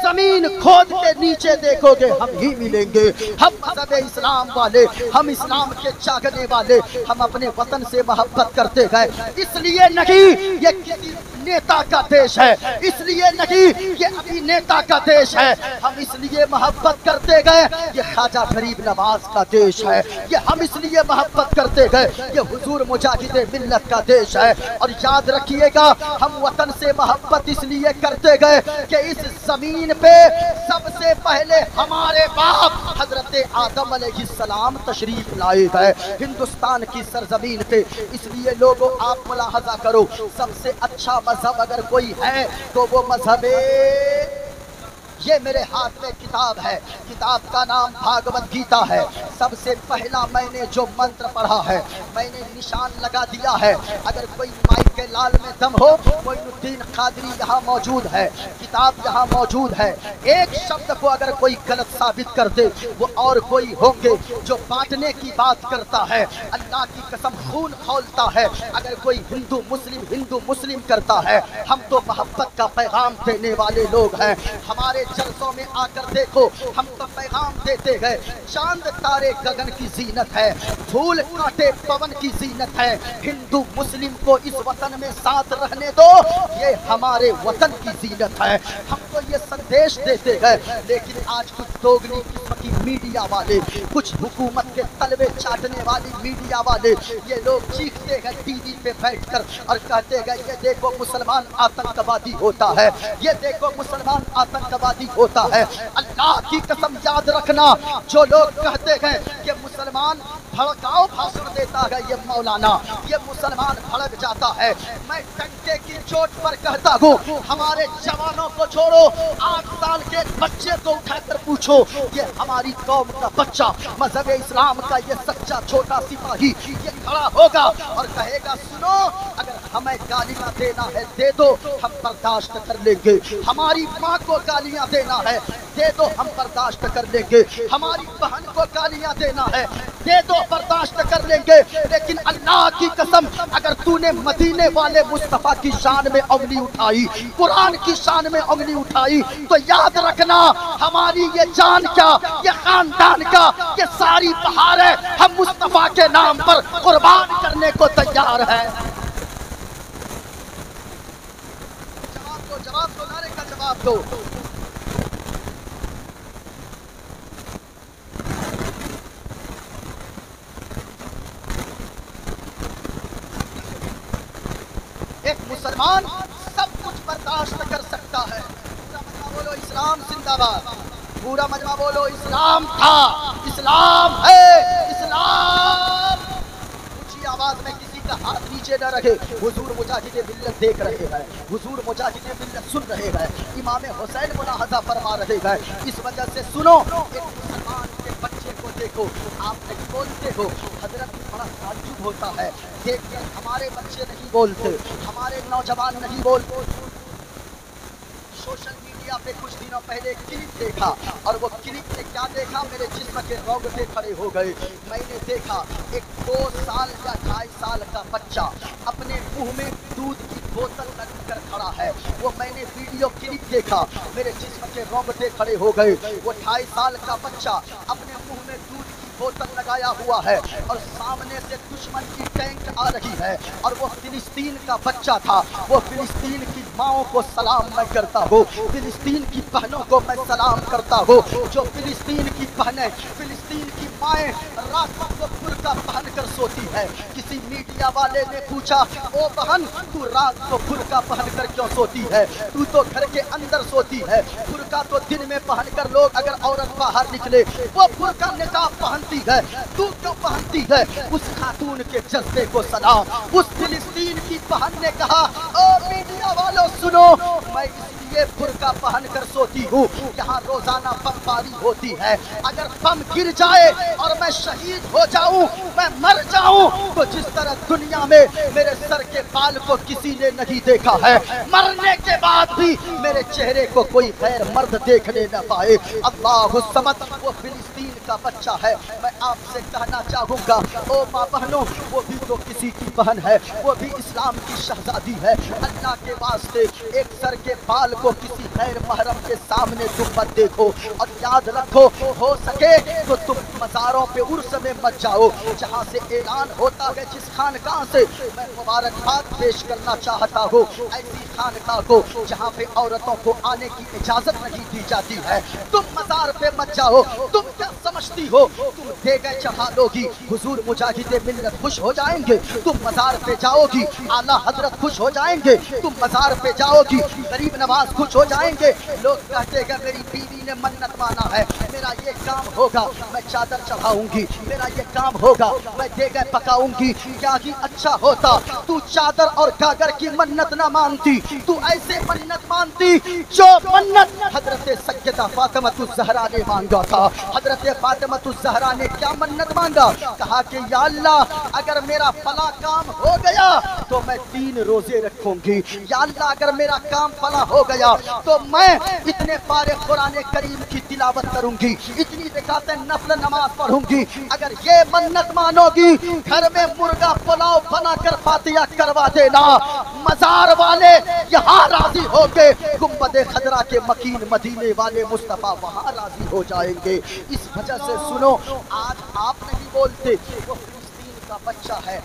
زمین کھود کے نیچے دیکھو گے ہم ہی ملیں گے. ہم مذہب اسلام والے ہم اسلام اسلام کے جاگنے والے ہم اپنے وطن سے محبت کرتے گئے، اس لیے نہیں یہ کسی نیتا کا دیش ہے، اس لیے نہیں یہ ابھی نیتا کا دیش ہے، ہم اس لیے محبت کرتے گئے یہ خواجہ غریب نواز کا دیش ہے، یہ ہم اس لیے محبت کرتے گئے یہ حضور مجاہد ملت کا دیش ہے۔ اور یاد رکھیے گا ہم وطن سے محبت اس لیے کرتے گئے کہ اس زمین پہ سب سے پہلے ہمارے باپ حضرت آدم علیہ السلام تشریف لائے گئے ہندوستان کی سرزمین پہ، اس لیے لوگوں آپ ملاحظہ کرو سب سے اچھا مذہب اگر کوئی ہے تو وہ مذہب یہ میرے ہاتھ میں کتاب ہے، کتاب کا نام بھاگوت گیتا ہے۔ سب سے پہلا میں نے جو منتر پڑھا ہے میں نے نشان لگا دیا ہے، اگر کوئی مائی کے لال میں دم ہو، معین الدین قادری یہاں موجود ہے، کتاب یہاں موجود ہے، ایک شبد کو اگر کوئی غلط ثابت کر دے وہ اور کوئی ہوں گے جو بانٹنے کی بات کرتا ہے، اللہ کی قسم خون کھولتا ہے اگر کوئی ہندو مسلم کرتا ہے۔ ہم تو محبت کا پیغام دینے والے لوگ ہیں، ہمارے جلسوں میں آ کر دیکھو ہم تو پیغام دیتے گئے، چاند تارے گگن کی زینت ہے، پھول کانٹے پون کی زینت ہے، ہندو مسلم کو اس وطن میں ساتھ رہنے دو، یہ ہمارے وطن کی زینت ہے۔ ہم تو یہ سندیش دیتے گئے، لیکن آج کچھ دوگلی قسم کی میڈیا والے، کچھ حکومت کے تلوے چاٹنے والی میڈیا والے، یہ لوگ چیختے ہیں ٹی وی پہ بیٹھ کر اور کہتے گئے یہ دیکھو مسلمان آتنکوادی ہوتا ہے، یہ دیکھو مسلمان آتنکوادی ہوتا ہے۔ اللہ کی قسم یاد رکھنا جو لوگ کہتے ہیں کہ مسلمان بھڑکاؤ بھاشن دیتا ہے یہ مولانا، یہ مسلمان بھڑک جاتا ہے، میں ڈنڈے کی چوٹ پر کہتا ہوں ہمارے جوانوں کو چھوڑو، 8 سال کے بچے کو اٹھا کر پوچھو یہ ہماری قوم کا بچہ مذہب اسلام کا یہ سچا چھوٹا سپاہی یہ کھڑا ہوگا اور کہے گا سنو اگر ہمیں گالیاں دینا ہے دے دو ہم برداشت کر لیں گے، ہماری ماں کو گالیاں دینا ہے دے دو ہم برداشت کر لیں گے، ہماری بہن کو گالیاں دینا ہے دے دو برداشت کر لیں گے، لیکن اللہ کی قسم اگر تو نے مدینے والے مصطفیٰ کی شان میں انگلی اٹھائی، قرآن کی شان میں انگلی اٹھائی تو یاد رکھنا ہماری یہ جان کیا، یہ خاندان کا یہ ساری بہار ہے، ہم مصطفیٰ کے نام پر قربان کرنے کو تیار ہیں۔ جواب دو نعرے کا جواب دو۔ ایک مسلمان سب کچھ برداشت کر سکتا ہے، پورا مجمع بولو اسلام زندہ باد، پورا مجمع بولو اسلام تھا، اسلام ہے، اسلام۔ اونچی آواز میں کسی کا ہاتھ نیچے نہ رہے، حضور مجاہد ملت دیکھ رہے ہیں، حضور مجاہد ملت سن رہے ہیں، امام حسین ملاحظہ فرما رہے ہیں، اس وجہ سے سنو ایک مسلمان کے بچے کو دیکھو، آپ نہیں بولتے ہو، حضرت بڑا تعجب ہوتا ہے دیکھ کر، ہمارے بچے نہیں بولتے، ہمارے نوجوان نہیں بولتے۔ سوشل میڈیا پہ کچھ دنوں پہلے ایک کلپ دیکھا اور وہ کلپ نے کیا دیکھا میرے جسم کے رونگٹے کھڑے ہو گئے، میں نے دیکھا ایک 2 سال یا 2.5 سال کا بچہ اپنے منہ میں دودھ کی بوتل رکھ کر کھڑا ہے، وہ میں نے ویڈیو کلپ دیکھا میرے جسم کے رونگٹے کھڑے ہو گئے، وہ 2.5 سال کا بچہ اپنے منہ میں دودھ بوتل لگایا ہوا ہے اور سامنے سے دشمن کی ٹینک آ رہی ہے اور وہ فلسطین کا بچہ تھا، وہ فلسطین کی ماؤں کو سلام میں کرتا ہوں، فلسطین کی بہنوں کو میں سلام کرتا ہوں، جو فلسطین کی بہنیں فلسطین کی مائیں راتوں کو برقع پہن کر سوتی ہے۔ کسی میڈیا والے نے پوچھا او بہن تو رات کو برقع پہن کر کیوں سوتی ہے، تو تو گھر کے اندر سوتی ہے، برقع تو دن میں پہن کر لوگ اگر عورت باہر نکلے وہ برقع نقاب پہنتی ہے، تو کیوں پہنتی ہے؟ اس خاتون کے جذبے کو سلام۔ اس فلسطین کی بہن نے کہا او میڈیا والوں سنو، میں اس لیے برقع پہن کر سوتی ہوں، یہاں روزانہ بمباری ہوتی ہے، اگر بم گر جائے اور میں شہید ہو جاؤں، میں مر جاؤں تو جس طرح دنیا میں میرے سر کے بال کو کسی نے نہیں دیکھا ہے، مرنے کے بعد بھی میرے چہرے کو کوئی غیر مرد دیکھنے نہ پائے۔ اللہ الصمد، وہ فلسطین کا का बच्चा है। मैं आपसे कहना चाहूँगा ओ माँ बहनों, वो भी तो किसी की बहन है, वो भी इस्लाम की शहजादी है। अल्लाह के वास्ते एक सर के बाल को किसी गैर महरम के सामने तुम मत देखो। और याद रखो, हो सके तो तुम मज़ारों पे उर्स में मत जाओ जहाँ से ऐलान होता है जिस खानकाह से मैं मुबारकबाद पेश करना चाहता हूँ, ऐसी खानकाह को जहाँ पे औरतों को आने की इजाजत नहीं दी जाती है। तुम मज़ार पे मत जाओ। तुम क्या समझती हो तुम दे गए चढ़ा लोगी, हुजूर मुजाहिदे मिल्लत खुश हो जाएंगे। तुम मज़ार पे जाओगी, आला हजरत खुश हो जाएंगे। तुम मज़ार पे जाओगी, गरीब नवाज खुश हो जाएंगे। लोग कहते हैं मेरी बीवी ने मन्नत माना है, मेरा ये काम होगा, मैं चादर चढ़ाऊंगी, मेरा ये काम होगा, मैं देगे पकाऊंगी। क्या ही अच्छा होता तू चादर और गागर की मन्नत ना मानती, तू ऐसे मन्नत मानती जो मन्नत हजरत सैयदा फातिमातुज़ ज़हरा ने मांगा था। हजरत फातिमातुज़ ज़हरा ने क्या मन्नत मांगा? कहा कि या अल्लाह, अगर मेरा फला काम हो गया तो मैं 3 रोजे रखूंगी। या अल्लाह, अगर मेरा काम फला हो गया तो मैं इतने पारे कुरान करीम की तिलावत करूंगी, इतनी रकातें नफल नमाज पढ़ूंगी। अगर ये मन्नत मानोगी, घर में मुर्गा पुलाव बनाकर फातिहा करवा देना। मजार वाले यहाँ राजी होंगे, गुंबदे खजरा के मकीन मदीने वाले मुस्तफा वहाँ राजी हो जाएंगे। इस वजह से सुनो, आज आप नहीं बोलते, वो फिलिस्तीन का बच्चा है,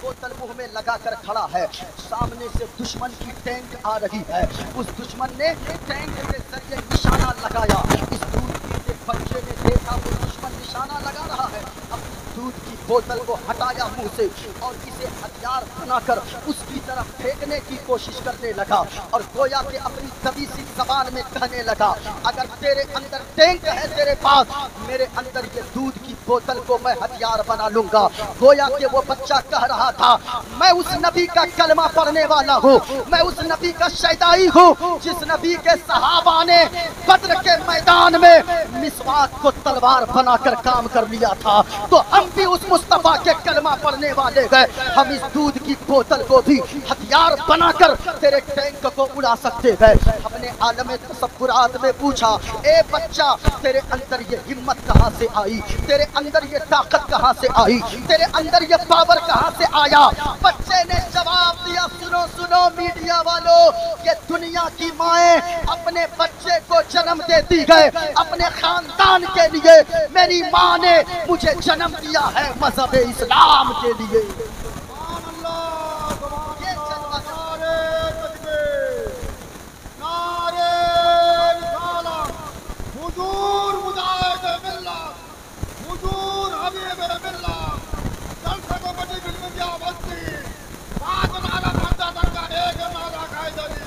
बोतल मुंह में लगा कर खड़ा है, सामने से दुश्मन की टैंक आ रही है, उस दुश्मन ने टैंक के जरिए निशाना लगाया। इस दूध पीते बच्चे ने देखा वो दुश्मन निशाना लगा रहा है, अपनी दूध की बोतल को हटाया मुंह से और इसे हथियार बनाकर उसकी तरफ फेंकने की कोशिश करने लगा और गोया के अपनी दबी सी जबान में कहने लगा, अगर तेरे अंदर टैंक है तेरे पास, मेरे अंदर ये दूध की बोतल को मैं हथियार बना लूंगा। गोया के वो बच्चा कह रहा था, मैं उस नबी का कलमा पढ़ने वाला हूँ, मैं उस नबी का शैदाई हूँ जिस नबी के सहाबा ने बद्र के मैदान में मिसवाक को तलवार बनाकर काम कर लिया था। तो हम भी उस मुस्तफा के कलमा पढ़ने वाले गए, हम इस दूध की बोतल को भी हथियार बनाकर तेरे टैंक को उड़ा सकते हैं। अपने आलम तसव्वुरात में पूछा, ए बच्चा, तेरे अंदर ये हिम्मत कहाँ से आई, तेरे अंदर ये ताकत कहाँ से आई, तेरे अंदर ये पावर कहाँ से आया? बच्चे ने जवाब दिया, सुनो सुनो मीडिया वालों, ये दुनिया की माएँ अपने बच्चे को जन्म देती है अपने खानदान के लिए, मेरी माँ ने मुझे जन्म दिया है मजहब इस्लाम के लिए।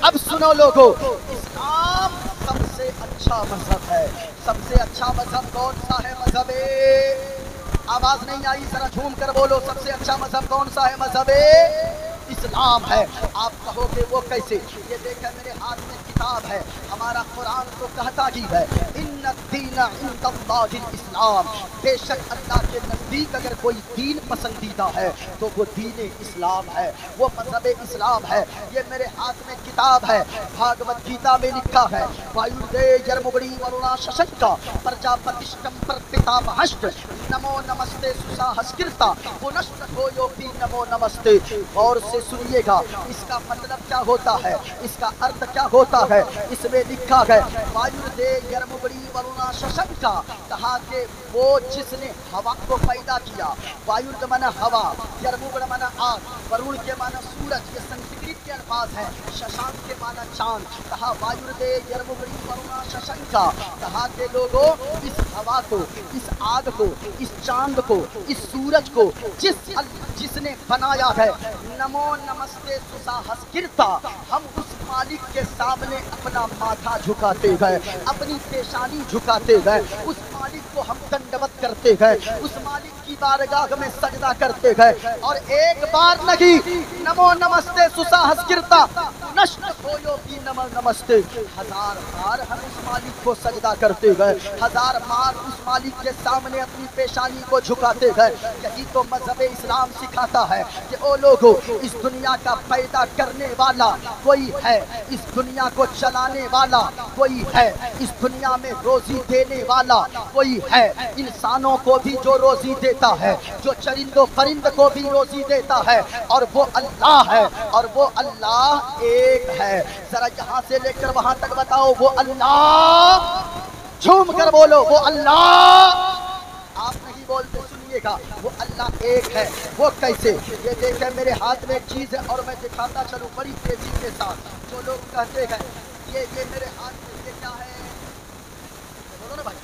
अब सुनो लोगों, इस्लाम सबसे अच्छा मजहब है। सबसे अच्छा मजहब कौन सा है? मजहब आवाज नहीं आई, जरा झूम कर बोलो, सबसे अच्छा मजहब कौन सा है? मजहब इस्लाम है। आप कहोगे वो कैसे? ये देखा मेरे हाथ में किताब है, हमारा कुरान तो कहता ही है, इन्ना दीन इंदल्लाहिल इस्लाम, बेशक अल्लाह के नजदीक अगर कोई दीन पसंदीदा है तो वो दीन इस्लाम है, वो मजहब इस्लाम है। ये मेरे हाथ में किताब है, भागवत गीता में लिखा है, वायुर्दे जर्मुगड़ी वरुणा शशंका प्रजापतिष्टम प्रपितामहश्च नमो नमस्ते सुसाहस्कृता पुनश्च होयोपि नमो नमस्ते। और से सुनिएगा, इसका मतलब क्या होता है, इसका अर्थ क्या होता है? इसमें लिखा है, वायुर्दे यर्मुगड़ी वरुणा शशंका, कहा कि वो जिसने हवा को पैदा किया, वायुर्द माना हवा, यर्मुगड़ माना आग, वरुण के माना सूरज, ये संस्कृत के अल्फाज है, शशांक के माना चांद, कहा वायुर्दे यर्मुगड़ी वरुणा शशंका, कहा के लोगों इस हवा को, इस आग को, इस चांद को, इस सूरज को जिसने बनाया है, नमो नमस्ते सुसाहस्कृता, हम उस मालिक के सामने अपना माथा झुकाते हैं, अपनी पेशानी झुकाते हैं, उस मालिक को हम दंडवत करते हैं, उस मालिक की बारगाह में सजदा करते हैं। और एक बार नहीं, नमो नमस्ते सुसाहस्कृता नष्ट होयो की नमस्ते। हजार बार हम उस मालिक को सजदा करते गए, हजार बार उस मालिक के सामने अपनी पेशानी को झुकाते गए। यही तो मजहब इस्लाम सिखाता है कि ओ लोगों, इस दुनिया का पैदा करने वाला कोई है, इस दुनिया को चलाने वाला कोई है, इस दुनिया में रोजी देने वाला कोई है, इंसानों को भी जो रोजी देता है, जो चरिंदों परिंद को भी रोजी देता है, और वो अल्लाह है, और वो अल्लाह एक है। जरा यहाँ से लेकर वहां तक बताओ, वो अल्लाह, झूम कर बोलो वो अल्लाह। आप नहीं बोलते, सुनिएगा, वो अल्लाह एक है। वो कैसे? ये देखें मेरे हाथ में एक चीज है और मैं दिखाता चलूं बड़ी तेजी के साथ। जो लोग कहते हैं ये मेरे हाथ में ये क्या है, बोलो ना भाई,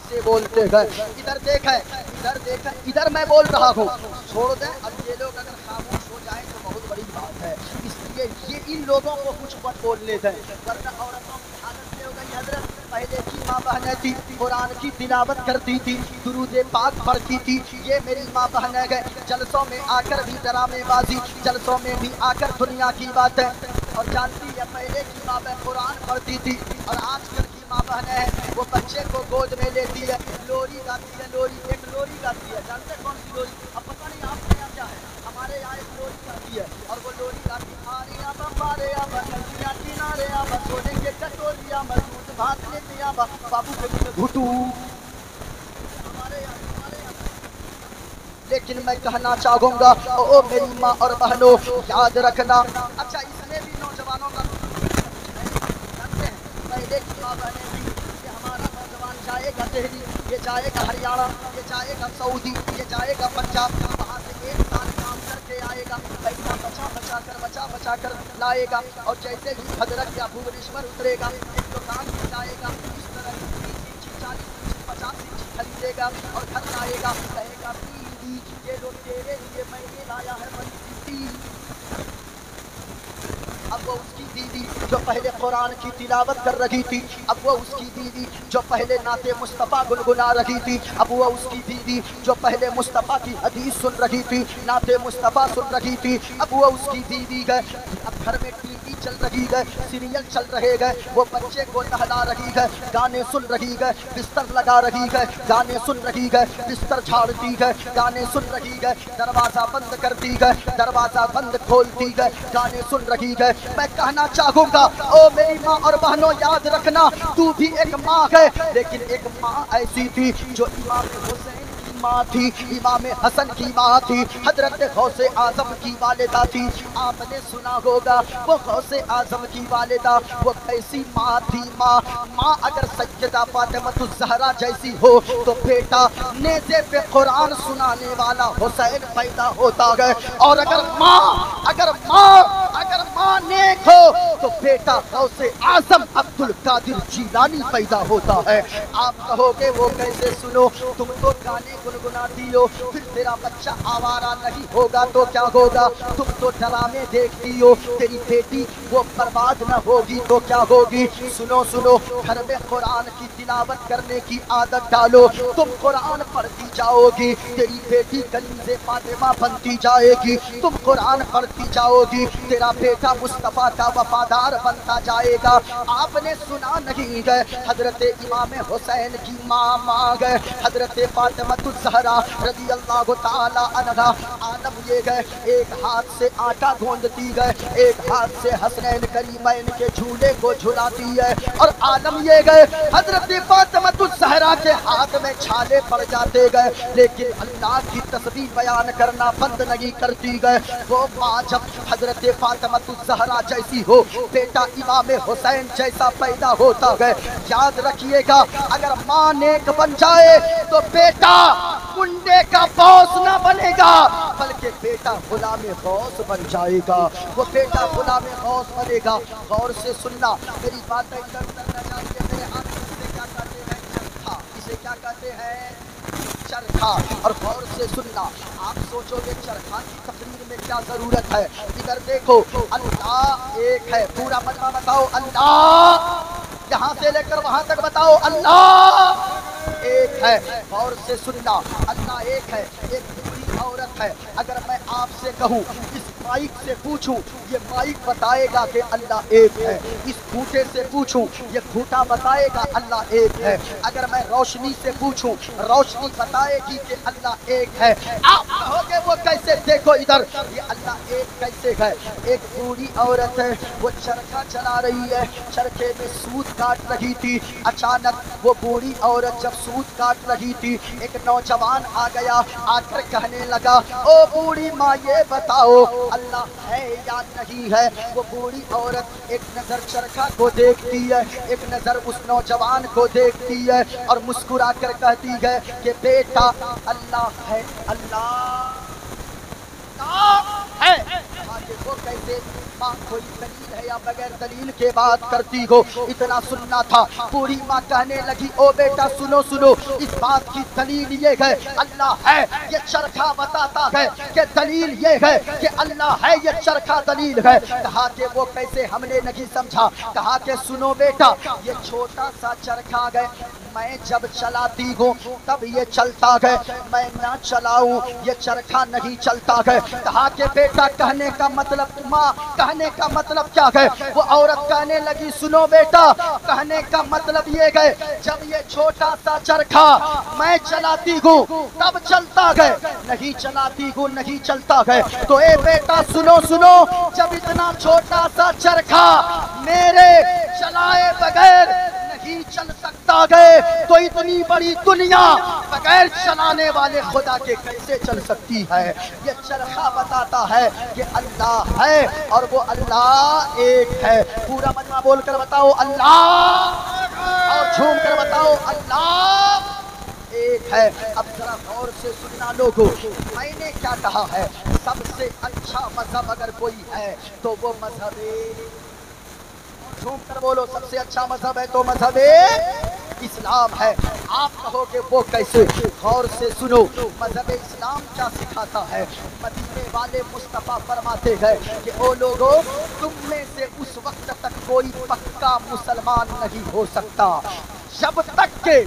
से बोलते हैं। इधर देखें, इधर देखें, इधर मैं बोल रहा हूँ, छोड़ दें। अब ये लोग अगर खामोश हो जाए तो बहुत बड़ी बात है, इसलिए ये इन लोगों को कुछ मत बोलने दें, वरना औरतों की हालत ये हो गई। हजरत पहले की माँ बहनें थी, कुरान की तिलावत करती थी, दुरूद पाक पढ़ती थी। ये मेरी माँ बहनें गए जलसों में आकर भी ड्रामेबाजी, जलसों में भी आकर दुनिया की बातें। और जानती है पहले की माँ बहन कुरान पढ़ती थी, और आजकल की माँ बहनें हैं वो बच्चे को गोद में लेती है, लोरी गाती है, लोरी एक लोरी गाती है। जानते कौन सी लोरी? अब पता नहीं आपके यहाँ क्या है, हमारे यहाँ एक लोरी गाती है, और वो लोरी गाती सोने के कटोरिया मजबूत भात ले दिया बाबू के घुटू। लेकिन मैं कहना चाहूंगा, ओ मेरी माँ और बहनों, याद रखना। अच्छा, इसमें भी नौजवानों का जानते हैं, पहले की माँ बहनें थी, ये हमारा नौजवान जाएगा दिल्ली, ये जाएगा हरियाणा, ये जाएगा सऊदी, ये जाएगा पंजाब, वहाँ से एक साल काम करके आएगा, पैसा बचा कर लाएगा, और जैसे ही भद्रक या भुवनेश्वर उतरेगा एक दुकान में जाएगा, इस तरह 40-50 खरीदेगा और घर लाएगा, कहेगा बीवी ये लो तेरे लिए मैंने लाया है बड़ी सी। अब वो उसकी बीवी जो पहले कुरान की तिलावत कर रही थी, अब वो उसकी बीवी जो पहले नाते मुस्तफ़ा गुनगुना रही थी, अब वो उसकी बीवी जो पहले मुस्तफ़ा की हदीस सुन रही थी, नाते मुस्तफ़ा सुन रही थी, अब वो उसकी बीवी गए। अब घर में टीवी चल रही है, सीरियल चल रहे गए, वो बच्चे को नहला रही है, गाने सुन रही है, बिस्तर लगा रही है, गाने सुन रही है, बिस्तर झाड़ती है, गाने सुन रही है, दरवाजा बंद करती है, दरवाजा बंद खोलती है, गाने सुन रही है। मैं कहना चाहूंगा, ओ मेरी माँ और बहनों, याद रखना, तू भी एक माँ है, लेकिन एक माँ ऐसी थी जो इमाम हुसैन की माँ थी, इमाम हसन की माँ थी, हजरत गौसे आजम की वालिदा थी। आपने सुना होगा वो गौसे आजम की वालिदा वो कैसी माँ थी। माँ अगर सज्जदा फातिमा ज़हरा जैसी हो तो बेटा नेज़े पे कुरान सुनाने वाला हुसैन पैदा होता है, और अगर माँ नेक हो तो बेटा गौसे आजम अब्दुल कादिर जीलानी पैदा होता है। आप कहोगे वो कैसे? सुनो, तुम तो गाने गुनगुनाती हो, फिर तेरा बच्चा आवारा नहीं होगा तो क्या होगा? तुम तो ड्रामे देखती हो, तेरी बेटी वो बर्बाद न होगी तो क्या होगी? सुनो सुनो, घर में कुरान की तिलावत करने की आदत डालो, तुम कुरान पढ़ती जाओगी, तेरी बेटी कलीज़े फातिमा बनती जाएगी, तुम कुरान पढ़ती जाओगी, तेरा बेटा मुस्तफ़ा का वफादार बनता जाएगा। आपने सुना नहीं गए हजरत इमाम हुसैन की माँ गए हजरत फातिमा ज़हरा रज़ी अल्लाह ताला अन्हा, आलम ये गए एक हाथ से आटा गूंदती गए, एक हाथ से हसनैन करीमैन के झूले को झुलाती है, और आलम ये गए हजरत फातिमा ज़हरा के हाथ में छाले पड़ जाते गए, लेकिन अल्लाह की तस्बीह बयान करना बंद नहीं करती गए। वो माँ जब हजरत फातिमा ज़हरा जैसी हो, बेटा इमाम हुसैन जैसा पैदा होता है। याद रखिएगा, अगर माँ नेक बन जाए तो बेटा कुंडे का बॉस न बनेगा, बल्कि बेटा गुलाम गौस बन जाएगा, वो बेटा गुलाम गौस बनेगा। गौर से सुनना, मेरी बातें करना चाहिए। मेरे हाथ में इसे क्या कहते हैं? चरखा। इसे क्या कहते हैं? चरखा। और गौर से सुनना, आप सोचोगे चरखा की तकरीर में क्या जरूरत है? इधर देखो, अल्लाह एक है, पूरा मजमा बताओ अल्लाह, यहाँ से लेकर वहां तक बताओ अल्लाह एक है। غور سے سننا، اللہ ایک ہے، ایک بوڑھی عورت ہے۔ اگر میں آپ سے کہوں، اس مائک سے پوچھوں، یہ مائک بتائے گا کہ اللہ ایک ہے۔ اس گھوٹے سے پوچھوں، یہ گھوٹا بتائے گا اللہ ایک ہے۔ اگر میں روشنی سے پوچھوں، روشنی بتائے گی کہ اللہ ایک ہے۔ آپ کہو گے وہ کیسے؟ دیکھو ادھر، یہ اللہ ایک کیسے ہے؟ ایک بوڑھی عورت ہے، وہ چرخہ چلا رہی ہے، چرخے میں سوت کاٹ رہی تھی۔ اچانک وہ بوڑھی عورت جب سوت کاٹ رہی تھی، ایک نوجوان آ گیا، آ کر کہنے لگا، او بوڑھی ماں یہ بتاؤ اللہ ہے یا نہیں ہے؟ وہ بوڑھی عورت ایک نظر چرخہ کو دیکھتی ہے، ایک نظر اس نوجوان کو دیکھتی ہے، اور مسکرا کر کہتی ہے کہ بیٹا اللہ ہے، اللہ ہے۔ وہ کیسے ماں کوئی دلیل ہے یا بغیر دلیل کے بات کرتی ہو؟ اتنا سننا تھا۔ بوڑھی ماں کہنے لگی، او بیٹا سنو سنو، اس بات کی دلیل یہ ہے اللہ ہے، یہ چرخہ بتاتا ہے کہ دلیل یہ ہے کہ اللہ ہے، یہ چرخہ دلیل ہے۔ کہا کہ وہ کیسے؟ ہم نے نہیں سمجھا۔ کہا کہ سنو بیٹا، یہ چھوٹا سا چرخہ ہے، میں جب چلاتی ہوں تب یہ چلتا ہے، میں نہ چلاؤں یہ چرخہ نہیں چلتا ہے۔ کہا کہ بیٹا کہنے کا مطلب، ماں کہنے کا مطلب کیا ہے؟ وہ عورت کہنے لگی، سنو بیٹا کہنے کا مطلب یہ ہے جب یہ چھوٹا سا چرخہ میں چلاتی ہوں تب چلتا ہے، نہیں چلاتی ہوں نہیں چلتا ہے۔ تو اے بیٹا سنو سنو، جب اتنا چھوٹا سا چرخہ میرے چلائے بغیر نہیں چل سکتا ہے، تو اتنی بڑی دنیا بغیر چلانے والے خدا کے کیسے چل سکتی ہے؟ یہ چرخہ بتاتا ہے کہ اللہ ہے، اور وہ اللہ ایک ہے۔ پورا مجمع بول کر بتاؤ اللہ، اور جھوم کر بتاؤ اللہ ایک ہے۔ اب ذرا غور سے سننا لوگوں، میں نے کیا کہا ہے؟ سب سے اچھا مذہب اگر کوئی ہے تو وہ مذہب، جھوم کر بولو، سب سے اچھا مذہب ہے تو مذہب اسلام ہے۔ آپ کہو کہ وہ کیسے؟ غور سے سنو، مذہب اسلام کیا سکھاتا ہے؟ مدینے والے مصطفیٰ فرماتے ہیں کہ او لوگوں، تم میں سے اس وقت تک کوئی پکا مسلمان نہیں ہو سکتا جب تک کہ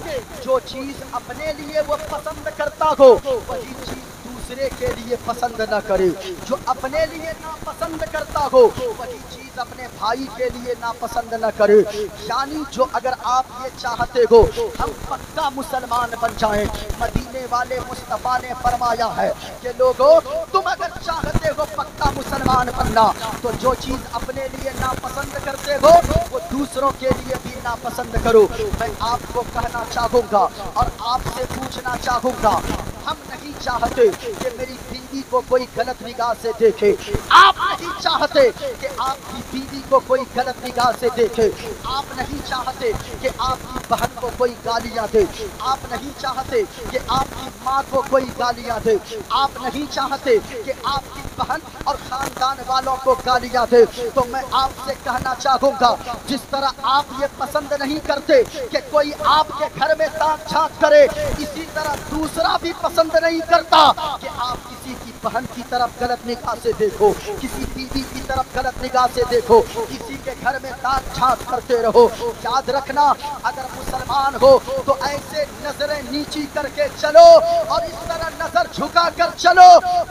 جو چیز اپنے لیے وہ پسند کرتا ہو وہی چیز دوسرے کے لیے پسند نہ کرے، جو اپنے لیے ناپسند کرتا ہو وہی چیز اپنے بھائی کے لیے ناپسند نہ کرے۔ یعنی جو اگر آپ یہ چاہتے ہو ہم پکا مسلمان بن جائیں، مدینے والے مصطفیٰ نے فرمایا ہے کہ لوگوں تم اگر چاہتے ہو پکا مسلمان بننا تو جو چیز اپنے لیے ناپسند کرتے ہو وہ دوسروں کے لیے بھی ناپسند کرو۔ میں آپ کو کہنا چاہوں گا اور آپ سے پوچھنا چاہوں گا، ہم نہیں چاہتے کہ میری بیوی کو کوئی غلط نگاہ سے دیکھے، آپ نہیں چاہتے کہ آپ کی بیوی کو کوئی غلط نگاہ سے دیکھے، آپ نہیں چاہتے کہ آپ کی بہن کو کوئی گالیاں دے، آپ نہیں چاہتے کہ آپ کی ماں کو کوئی گالیاں دے، آپ نہیں چاہتے کہ آپ کی بہن اور خاندان والوں کو گالیاں دے۔ تو میں آپ سے کہنا چاہوں گا، جس طرح آپ یہ پسند نہیں کرتے کہ کوئی آپ کے گھر میں تاک جھانک کرے، اسی طرح دوسرا بھی پسند نہیں کرتا کہ آپ کسی کی بہن کی طرف غلط نگاہ سے دیکھو، کسی بیوی کی طرف غلط نگاہ سے دیکھو، کسی کے گھر میں تاک جھانک کرتے رہو۔ یاد رکھنا، اگر مسلمان ہو تو ایسے نظریں نیچی کر کے چلو اور اس طرح نظر جھکا کر چلو،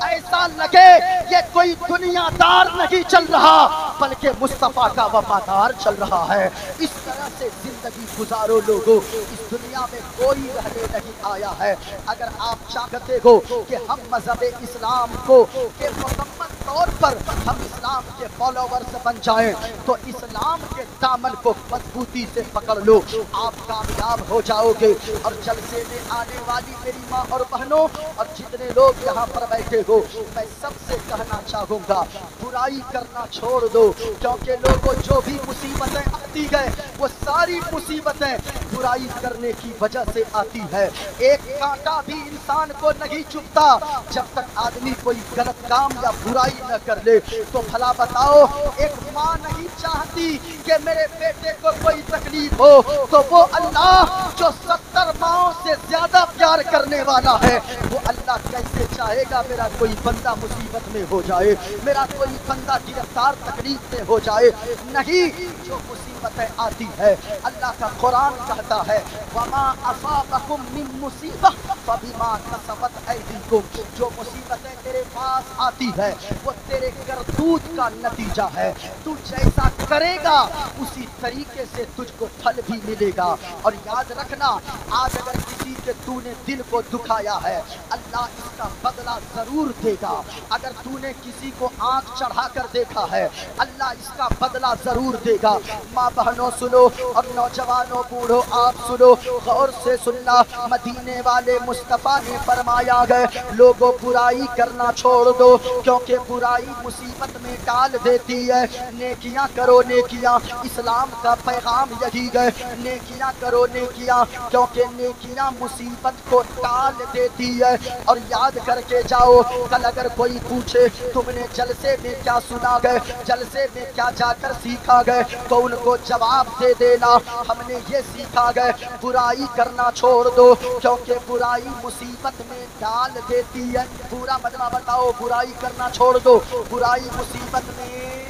ایسا لگے یہ کوئی دنیا دار نہیں چل رہا بلکہ مصطفیٰ کا وفادار چل رہا ہے۔ اس طرح سے زندگی گزارو لوگوں، اس دنیا میں کوئی رہنے نہیں آیا ہے۔ اگر آپ چاہتے ہو کہ ہم مذہب اسلام کو کہ مکمل طور پر ہم اسلام کے فالوورز بن جائیں تو اسلام کے دامن کو مضبوطی سے پکڑ لو، آپ کامیاب ہو جاؤ گے۔ اور جلسے میں آنے والی میری ماں اور بہنوں اور جتنے لوگ یہاں پر بیٹھے ہو، میں سب سے کہنا چاہوں گا برائی کرنا چھوڑ دو، کیونکہ لوگوں جو بھی مصیبتیں آتی ہیں وہ ساری مصیبتیں برائی کرنے کی وجہ سے آتی ہے۔ ایک کانٹا بھی انسان کو نہیں چبھتا جب تک آدمی کوئی غلط کام یا برائی نہ کر لے۔ تو بھلا بتاؤ، ایک ماں نہیں چاہتی کہ میرے بیٹے کو کوئی تکلیف ہو، تو وہ اللہ جو 70 ماؤں سے زیادہ پیار کرنے والا ہے وہ اللہ अल्लाह कैसे चाहेगा मेरा कोई बंदा मुसीबत में हो जाए, मेरा कोई बंदा गिरफ्तार तकलीफ में हो जाए। नहीं, जो मुसीबतें आती है अल्लाह का कुरान कहता है वमा असाबकुम मिन मुसीबत फबिमा कसबत ऐदीकुम, जो मुसीबतें तेरे पास आती है वो तेरे करतूत का नतीजा है। तू जैसा करेगा उसी तरीके से तुझको फल भी मिलेगा। और याद रखना, आज अगर किसी के तूने दिल को दुखाया है अल्लाह इसका बदला जरूर देगा। अगर तूने किसी को आंख चढ़ा कर देखा है अल्लाह इसका बदला जरूर देगा। माँ बहनों सुनो और नौजवानों बूढ़ों आप सुनो, गौर से सुनना। मदीने वाले मुस्तफा ने फरमाया है लोगों बुराई करना छोड़ दो, क्योंकि बुराई मुसीबत में डाल देती है। नेकियां करो नेकियां, इस्लाम का पैगाम यही है। नेकियां करो नेकियां, क्योंकि नेकियां मुसीबत को टाल देती है। और याद करके जाओ, कल अगर कोई पूछे तुमने जलसे में क्या सुना गए, जलसे में क्या जाकर सीखा गए, तो उनको जवाब दे देना हमने ये सीखा गए बुराई करना छोड़ दो, क्योंकि बुराई मुसीबत में डाल देती है। पूरा मजमा बताओ, बुराई करना छोड़ दो, बुराई मुसीबत में,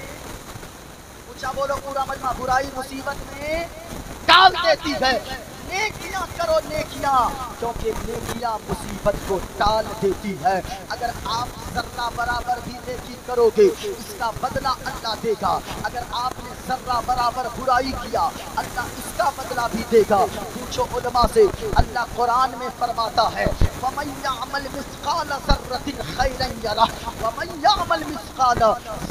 ऊंचा बोलो पूरा मजमा, बुराई मुसीबत में डाल देती है। नेकियां करो नेकियां, क्योंकि नेकियां मुसीबत को टाल देती है। अगर आप जर्रा बराबर भी नेकी करोगे इसका बदला अल्लाह देगा। अगर आपने जर्रा बराबर बुराई किया अल्लाह इसका बदला भी देगा। पूछो उलमा से, अल्लाह कुरान में फरमाता है वमन यअमल मिस्काल ज़र्रतिन खैरन यरा वमन यअमल मिस्काल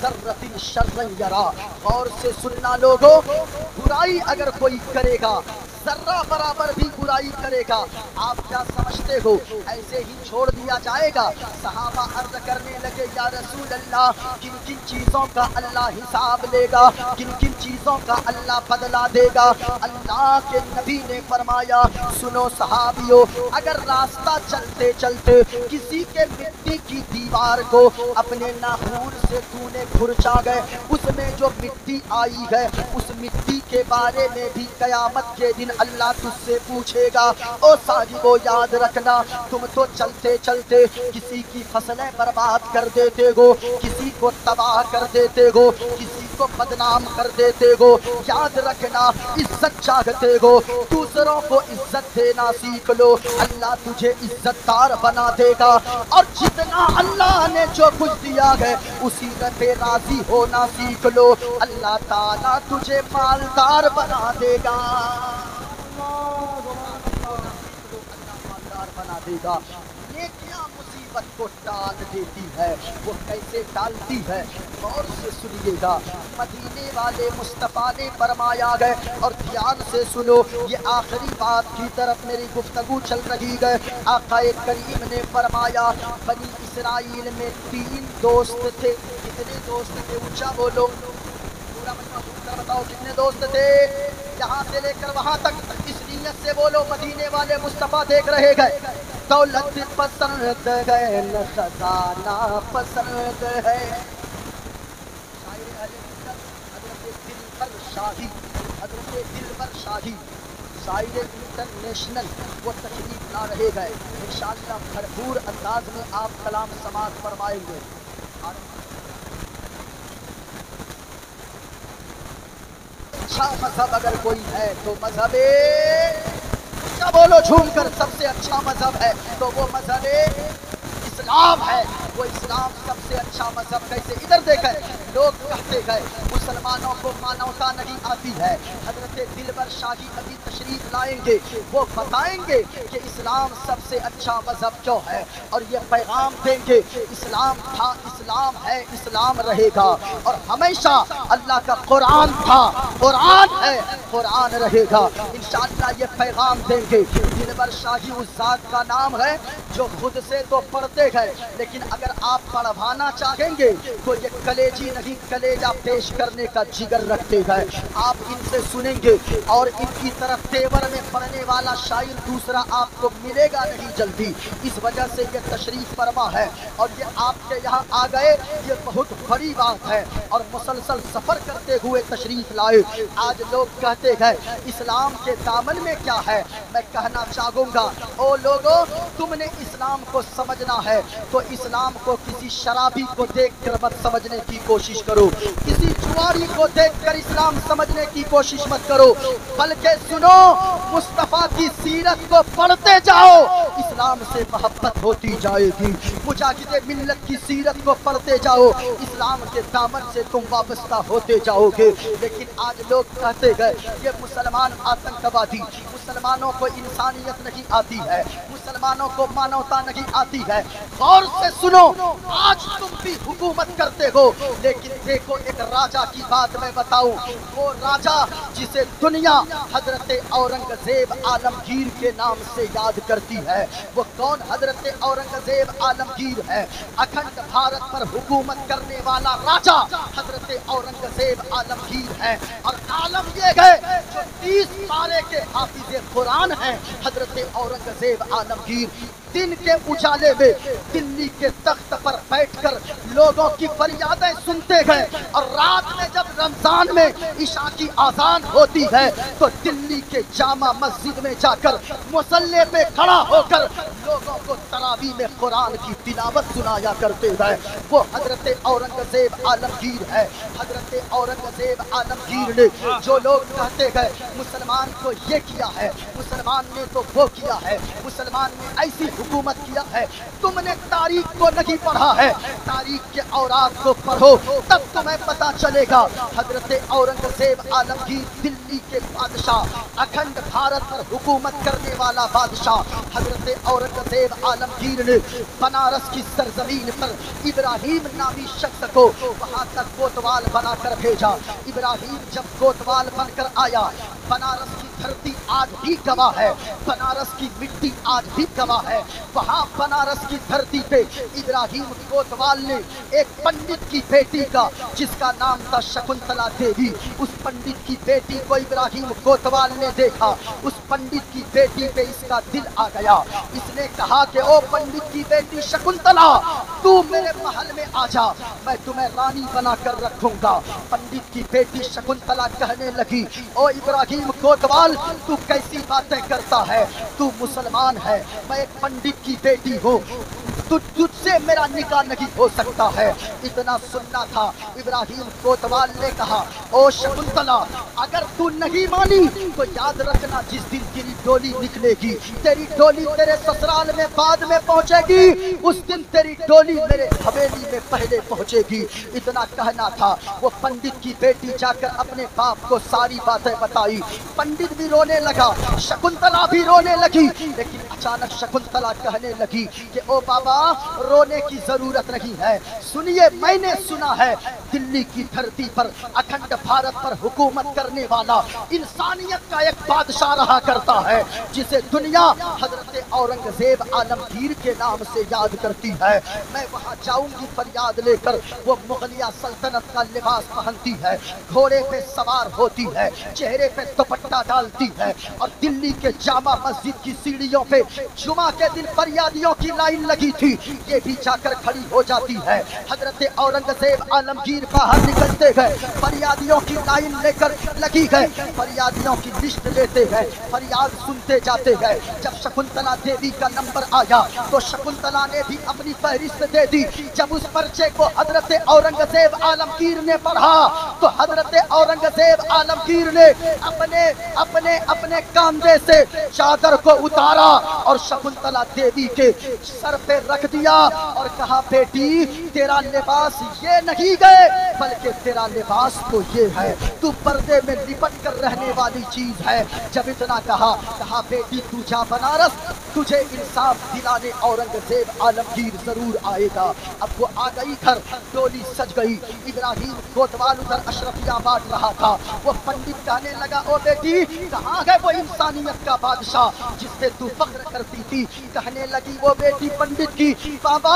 ज़र्रतिन शर्रन यरा। गौर से सुनना लोगों, बुराई अगर कोई करेगा, जर्रा बराबर भी बुराई करेगा, आप क्या समझते हो ऐसे ही छोड़ दिया जाएगा? सहाबा अर्ज करने लगे या रसूल अल्लाह, किन किन चीजों का अल्लाह हिसाब लेगा, किन किन चीजों का अल्लाह बदला देगा? अल्लाह के नबी ने फरमाया सुनो सहाबियों, अगर रास्ता चलते चलते किसी के मिट्टी की दीवार को अपने नाखून से तूने खुरचा गए, उसमें जो मिट्टी आई है उस मिट्टी के बारे में भी कयामत के दिन अल्लाह तुझसे पूछेगा। ओ साहिबो याद रखना, तुम तो चलते चलते किसी की फसलें बर्बाद कर देते हो, किसी को तबाह कर देते हो, किसी को बदनाम कर देते हो। याद रखना, इज्जत चाहते हो दूसरों को इज्जत देना सीख लो, अल्लाह तुझे इज्जतदार बना देगा। और जितना अल्लाह ने जो कुछ दिया है उसी पे राजी होना सीख लो, अल्लाह ताला तुझे मालदार बना देगा। बना देगा। नेकियां मुसीबत को टाल देती है। वो कैसे टालती है गौर से सुनिएगा। मदीने वाले मुस्तफा ने फरमाया है, और ध्यान से सुनो, ये आखिरी बात की तरफ मेरी गुफ्तगू चल रही है। आकाए करीम ने फरमाया बनी इसराइल में 3 दोस्त थे। कितने दोस्त थे? ऊंचा बोलो, पूरा बताओ कितने दोस्त थे? यहाँ से लेकर वहां तक इस नीयत से बोलो, मदीने वाले मुस्तफा देख रहे गए। दौलत पसंद है न खजाना पसंद है। हज़रत दिलबर शाही शायर इंटरनेशनल वो तशरीफ ला रहे गए। इंशाअल्लाह भरपूर अंदाज में आप कलाम समाज फरमाएंगे। अच्छा मजहब अगर कोई है तो मजहबे, क्या बोलो झूम कर, सबसे अच्छा मजहब है तो वो मजहबे इस्लाम है। वो इस्लाम सबसे अच्छा मजहब। कैसे? इधर देखें, लोग कहते गए मुसलमानों को मानवता नहीं आती है। हजरत दिलबर शाही अभी तशरीफ लाएंगे, वो बताएंगे कि इस्लाम सबसे अच्छा मजहब क्यों है, और ये पैगाम देंगे इस्लाम था, इस्लाम है, इस्लाम रहेगा, और हमेशा अल्लाह का कुरान था, कुरान है, कुरान रहेगा। इंशाअल्लाह ये पैगाम देंगे। दिलबर शाही उस जात का नाम है जो खुद से तो पढ़ते गए, लेकिन अगर अगर आप पढ़वाना चाहेंगे तो ये कलेजी नहीं कलेजा पेश करने का जिगर रखते हैं। आप इनसे सुनेंगे और इनकी तरफ तेवर में पढ़ने वाला शायर दूसरा आपको मिलेगा नहीं जल्दी। इस वजह से ये तशरीफ फरमा है और ये आपके यहाँ आ गए, ये बहुत बड़ी बात है। और मुसलसल सफर करते हुए तशरीफ लाए। आज लोग कहते हैं इस्लाम के दामन में क्या है। मैं कहना चाहूँगा ओ लोगों, तुमने इस्लाम को समझना है तो इस्लाम को किसी शराबी को देखकर मत समझने की कोशिश करो, किसी जुआरी को देखकर इस्लाम समझने की कोशिश मत करो, बल्कि सुनो मुस्तफा की सीरत को पढ़ते जाओ, इस्लाम से मोहब्बत होती जाएगी। मुजाहिदे मिल्लत की सीरत को पढ़ते जाओ, इस्लाम के दामन से तुम वाबस्ता होते जाओगे। लेकिन आज लोग कहते गए ये मुसलमान आतंकवादी, मुसलमानों को इंसानियत नहीं आती है, मुसलमानों को मानवता नहीं आती है। गौर से सुनो, आज तुम भी हुकूमत करते हो, लेकिन देखो एक राजा की बात मैं बताऊं, वो राजा जिसे दुनिया हजरत औरंगजेब आलमगीर के नाम से याद करती है, वो कौन हजरत औरंगजेब आलमगीर है। अखंड भारत पर हुकूमत करने वाला राजा हजरत औरंगजेब आलमगीर है। और आलम ये है जो 30 पारे के हाफिज़े कुरान है हजरत औरंगजेब आलमगीर। दिन के उजाले में दिल्ली के तख्त पर बैठकर लोगों की फरियादें सुनते गए और रात में जब रमजान में इशा की आजान होती है तो दिल्ली के जामा मस्जिद में जाकर मुसल्ले पे खड़ा होकर लोगों को तरावी में कुरान की तिलावत सुनाया करते हैं। वो हजरत औरंगजेब आलमगीर है। हजरत औरंगजेब आलमगीर ने जो लोग कहते हैं मुसलमान को ये किया है, मुसलमान ने तो वो किया है, मुसलमान ने ऐसी हुकूमत किया है, तुमने तारीख को नहीं पढ़ा है। तारीख के औरात को पढ़ो तब तुम्हें पता चलेगा। हजरत औरंगजेब आलमगीर दिल्ली के बादशाह, अखंड भारत पर हुकूमत करने वाला बादशाह हजरत औरंगजेब आलमगीर ने बनारस की सरजमीन पर इब्राहिम नामी शख्स को वहां तक कोतवाल बनाकर भेजा। इब्राहिम जब कोतवाल बनकर आया, बनारस की धरती आज भी गवाह है, बनारस की मिट्टी आज भी गवाह है। वहां बनारस की धरती पे इब्राहिम कोतवाल ने एक पंडित की बेटी का, जिसका नाम था शकुंतला देवी, उस पंडित की बेटी को इब्राहिम कोतवाल ने देखा। उस पंडित की बेटी पे इसका दिल आ गया। इसने कहा कि ओ पंडित की बेटी शकुंतला, तू मेरे महल में आ जा, मैं तुम्हें रानी बनाकर रखूंगा। पंडित की बेटी शकुंतला कहने लगी, ओ इब्राहिम कोतवाल, तू कैसी बातें करता है, तू मुसलमान है, मैं एक पंडित की बेटी हूँ, तुझसे मेरा निकाह नहीं हो सकता है। इतना सुनना था। इब्राहिम कोतवाल ने कहा, ओ शकुंतला, अगर तू नहीं मानी तो याद रखना, जिस दिन तेरी डोली निकलेगी, तेरी डोली तेरे ससुराल में बाद में पहुंचेगी, उस दिन तेरी डोली मेरे हवेली में पहले पहुंचेगी। इतना कहना था। वो पंडित की बेटी जाकर अपने बाप को सारी बातें बताई। पंडित भी रोने लगा, शकुंतला भी रोने लगी। लेकिन अचानक शकुंतला कहने लगी कि ओ बाबा, रोने की जरूरत नहीं है, सुनिए, मैंने सुना है दिल्ली की धरती पर, अखंड भारत पर हुकूमत करने वाला इंसानियत का एक बादशाह रहा करता है, जिसे दुनिया हजरत औरंगजेब आलमगीर के नाम से याद करती है। मैं वहां जाऊंगी फरियाद लेकर। वो मुगलिया सल्तनत का लिबास पहनती है, घोड़े पे सवार होती है, चेहरे पे दुपट्टा डालती है और दिल्ली के जामा मस्जिद की सीढ़ियों पे जुमा के दिन फरियादियों की लाइन लगी थी, ये भी जाकर खड़ी हो जाती है। हजरत औरंगजेब आलमगीर बाहर निकलते गए, फरियादियों की लाइन लेकर लगी गए, फरियादियों की लिस्ट लेते गए, फरियाद सुनते जाते गए। जब शकुंतला देवी का नंबर आया तो शकुंतला ने भी अपनी फहरिस्त दे दी। जब उस पर्चे को हजरत औरंगजेब आलमगीर ने पढ़ा तो हजरत औरंगजेब आलमगीर ने अपने अपने अपने कंधे से चादर को उतारा और शकुंतला देवी के सर पे रख दिया और कहा, बेटी, तेरा लिबास ये नहीं गए, बल्कि तेरा लिबास तो ये है, तू पर्दे में लिपट कर रहने वाली चीज है। जब इतना कहा, बेटी तू जा बनारस, तुझे इंसाफ दिलाने औरंगजेब आलमगीर जरूर आएगा। अब वो आ गई घर, डोली सज गई, इब्राहिम कोतवाल उधर अशरफिया बांट रहा था। वो पंडित कहने लगा, ओ बेटी कहाँ है वो इंसानियत का बादशाह जिस पे तू फख्र करती थी? कहने लगी वो बेटी पंडित की, बाबा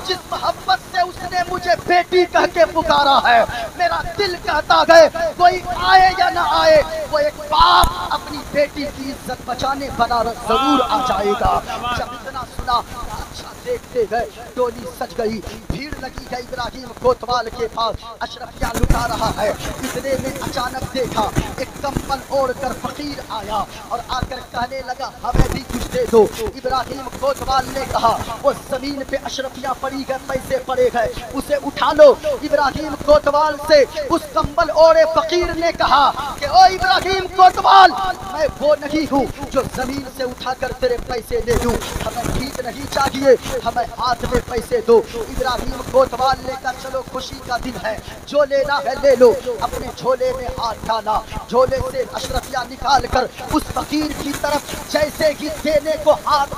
जिस मोहब्बत से उसने मुझे बेटी कह के पुकारा है, मेरा दिल कहता है कोई आए या ना आए, वो एक बाप अपनी बेटी की इज्जत बचाने बनारस जरूर आ जाएगा। जब इतना सुना, अच्छा देखते गए, डोली सज गई, भीड़ लगी है इब्राहिम कोतवाल के पास, अशरफिया लुटा रहा है। इतने में अचानक देखा एक कंबल ओढ़ कर फकीर आया और आकर कहने लगा, हमें भी कुछ दे दो। इब्राहिम कोतवाल ने कहा, वो जमीन पे अशरफिया पड़ी गए, पैसे पड़े गए, उसे उठा लो। इब्राहिम कोतवाल से उस कंबल ओढ़े फकीर ने कहा कि ओ इब्राहिम कोतवाल, मैं वो नहीं हूँ जो जमीन से उठाकर तेरे पैसे ले लूं, हमें भीख नहीं चाहिए, हमें हाथ में पैसे दो। इब्राहिम कोतवाल ने कहा, चलो खुशी का दिन है, जो लेना है ले लो। अपने झोले में हाथ डाला, झोले से अशरफिया निकाल कर उस फकीर की तरफ जैसे ही देने को हाथ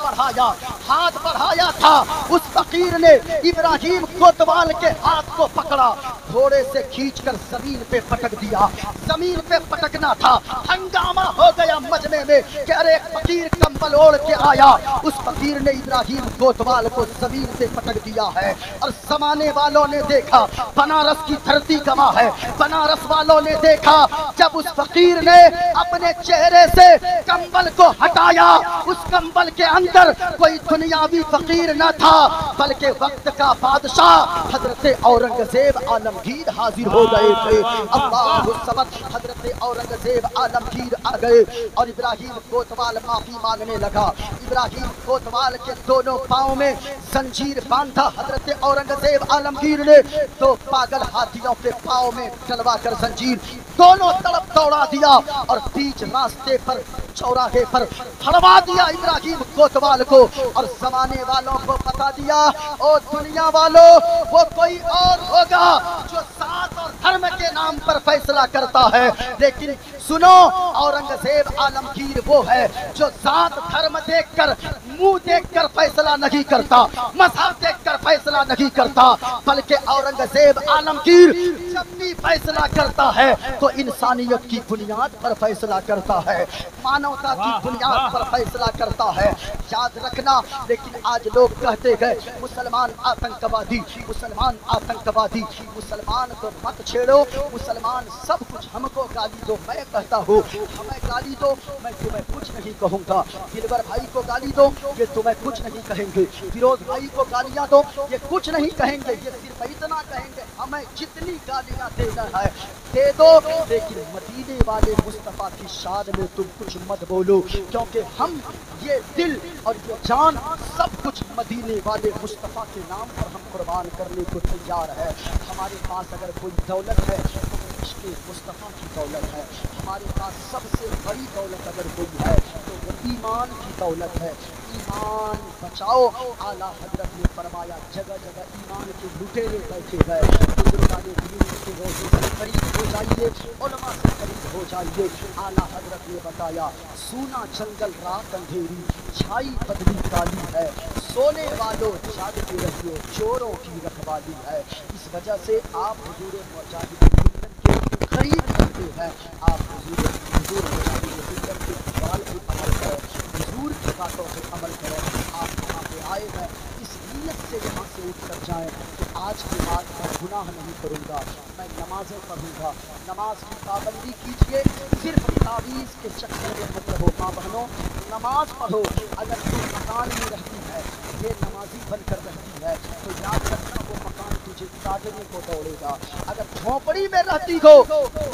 बढ़ाया था, उस फकीर ने इब्राहिम कोतवाल के हाथ को पकड़ा, घोड़े से खींचकर जमीन पे पटक दिया। जमीन पे पटकना था, हंगामा हो गया मजमे में कि अरे एक फकीर कंबल ओढ़ के आया। उस फकीर ने इब्राहिम कोतवाल को जमीन से पटक दिया है और जमाने वालों ने देखा, बनारस की धरती गवाह है, बनारस वालों ने देखा जब उस फकीर ने अपने चेहरे से कंबल को हटाया, उस कंबल के अंदर कोई दुनियावी फकीर न था बल्कि वक्त का बादशाह हजरत औरंगजेब आलमगीर हाजिर हो गए थे। अल्लाहु समद, हजरत औरंगजेब आलमगीर आ गए और इब्राहिम कोतवाल माफी मांगने लगा। इब्राहिम कोतवाल के दोनों पाँव में जंजीर बांधा हजरत औरंगजेब आलमगीर ने, तो पागल हाथियों के पाँव में डलवा कर जंजीर दोनों तरफ दौड़ा दिया और बीच रास्ते पर चौराहे पर फड़वा दिया इब्राहिम कोतवाल को और जमाने वालों को बता दिया, ओ दुनिया वालों, वो कोई और होगा जो साथ और धर्म के नाम पर फैसला करता है, लेकिन सुनो, औरंगजेब आलमगीर वो है जो जात धर्म देखकर, मुंह देखकर फैसला नहीं करता, मजहब देखकर फैसला नहीं करता, बल्कि औरंगजेब आलमगीर जब भी फैसला करता है तो इंसानियत की बुनियाद पर फैसला करता है, मानवता की बुनियाद पर फैसला करता है। याद रखना, लेकिन आज लोग कहते गए मुसलमान आतंकवादी, मुसलमान आतंकवादी, मुसलमान को मत छेड़ो, मुसलमान सब कुछ हमको गाली दो। मैं कहता हूँ हमें गाली दो, मैं तुम्हें कुछ नहीं कहूँगा। दिलबर भाई को गाली दो, ये तुम्हें कुछ नहीं कहेंगे। फिरोज भाई को गालियाँ दो, ये कुछ नहीं कहेंगे, ये सिर्फ इतना कहेंगे हमें जितनी गालियाँ देना है दे दो, लेकिन मदीने वाले मुस्तफा की शान में तुम कुछ मत बोलो, क्योंकि हम ये दिल और ये जान सब कुछ मदीने वाले मुस्तफा के नाम पर हम कुर्बान करने को तैयार है। हमारे पास अगर कोई दौलत है तो इश्क़ मुस्तफा की दौलत है। हमारे पास सबसे बड़ी दौलत अगर कोई है तो वो ईमान की दौलत है। ईमान बचाओ। आला हजरत ने फरमाया, जगह जगह ईमान के लुटेरे बैठे गए। बुजुर्गाने दीन के रोज़े से करीब हो जाइए, उलमा से करीब हो जाइए। आला हजरत ने बताया, सूना जंगल रात अंधेरी, छाई बदली काली है, सोने वालों जागते रहिए, चोरों की रखवाली है। इस वजह से आप हुजूर मुजाहिद के करीब रहते हैं। आप हुजूर मुजाहिद के सवाल पर अमल करें, हुजूर की बातों पर अमल करें। आप यहाँ पे आए हैं इस नीयत से यहाँ से उठ कर जाएँ कि आज के बाद मैं गुनाह नहीं करूँगा, मैं नमाज़ें पढ़ूँगा। नमाज की पाबंदी कीजिए, सिर्फ तावीज़ के चक्कर में मत रहो। माँ बहनों, नमाज पढ़ो। अगर तुम मकान में रहती है, ये नमाजी बनकर रहती है, तो याद रखना वो मकान तुझे काटने को दौड़ेगा। अगर झोपड़ी में रहती हो,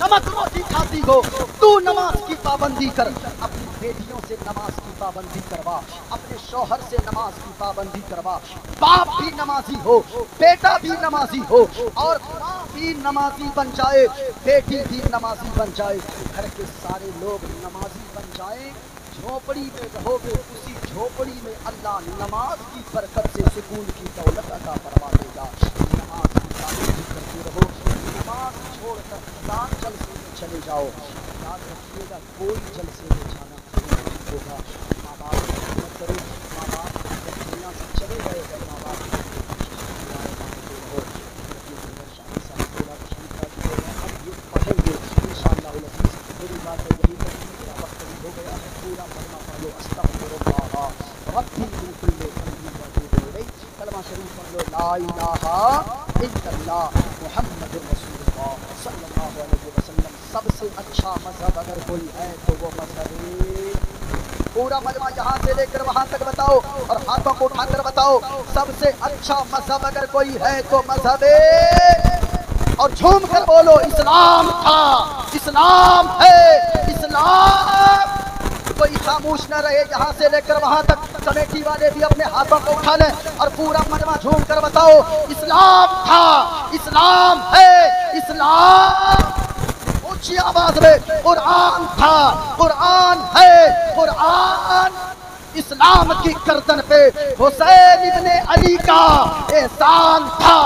नमक रोटी खाती हो, तू नमाज की पाबंदी कर। अपनी बेटियों से नमाज की पाबंदी करवा, अपने शौहर से नमाज की पाबंदी करवा। बाप भी नमाजी हो, बेटा भी नमाजी हो, और माँ भी नमाजी बन जाए, बेटी भी नमाजी बन जाए, घर के सारे लोग नमाजी बन जाए। झोपड़ी में रहोगे, उसी झोपड़ी में अल्लाह नमाज की बरकत से सुकून की दौलत अता फरमा देगा। नमाज की पाबंदी करते रहो, नमाज छोड़कर हजार जलसे में चले जाओ, याद रखिएगा कोई जलसे में जाना नहीं होगा। माँ बाप की खिदमत करो, کلمہ شریف پڑھ لو، لا الہ الا اللہ محمد رسول اللہ صلی اللہ علیہ وسلم۔ سب سے اچھا مذہب اگر کوئی ہے تو وہ مذہب، پورا مجمع یہاں سے لے کر وہاں تک بتاؤ اور ہاتھوں کو اٹھا کر بتاؤ، سب سے اچھا مذہب اگر کوئی ہے تو مذہب، اور جھوم کر بولو اسلام تھا، اسلام ہے، اسلام۔ کوئی خاموش نہ رہے، یہاں سے لے کر وہاں تک کمیٹی والے بھی اپنے ہاتھوں کو اٹھا لیں اور پورا مجمع جھوم کر بتاؤ اسلام تھا، اسلام ہے، اسلام۔ اونچی آواز میں قرآن تھا، قرآن ہے، قرآن۔ اسلام کی گردن پہ حسین ابن علی کا احسان تھا،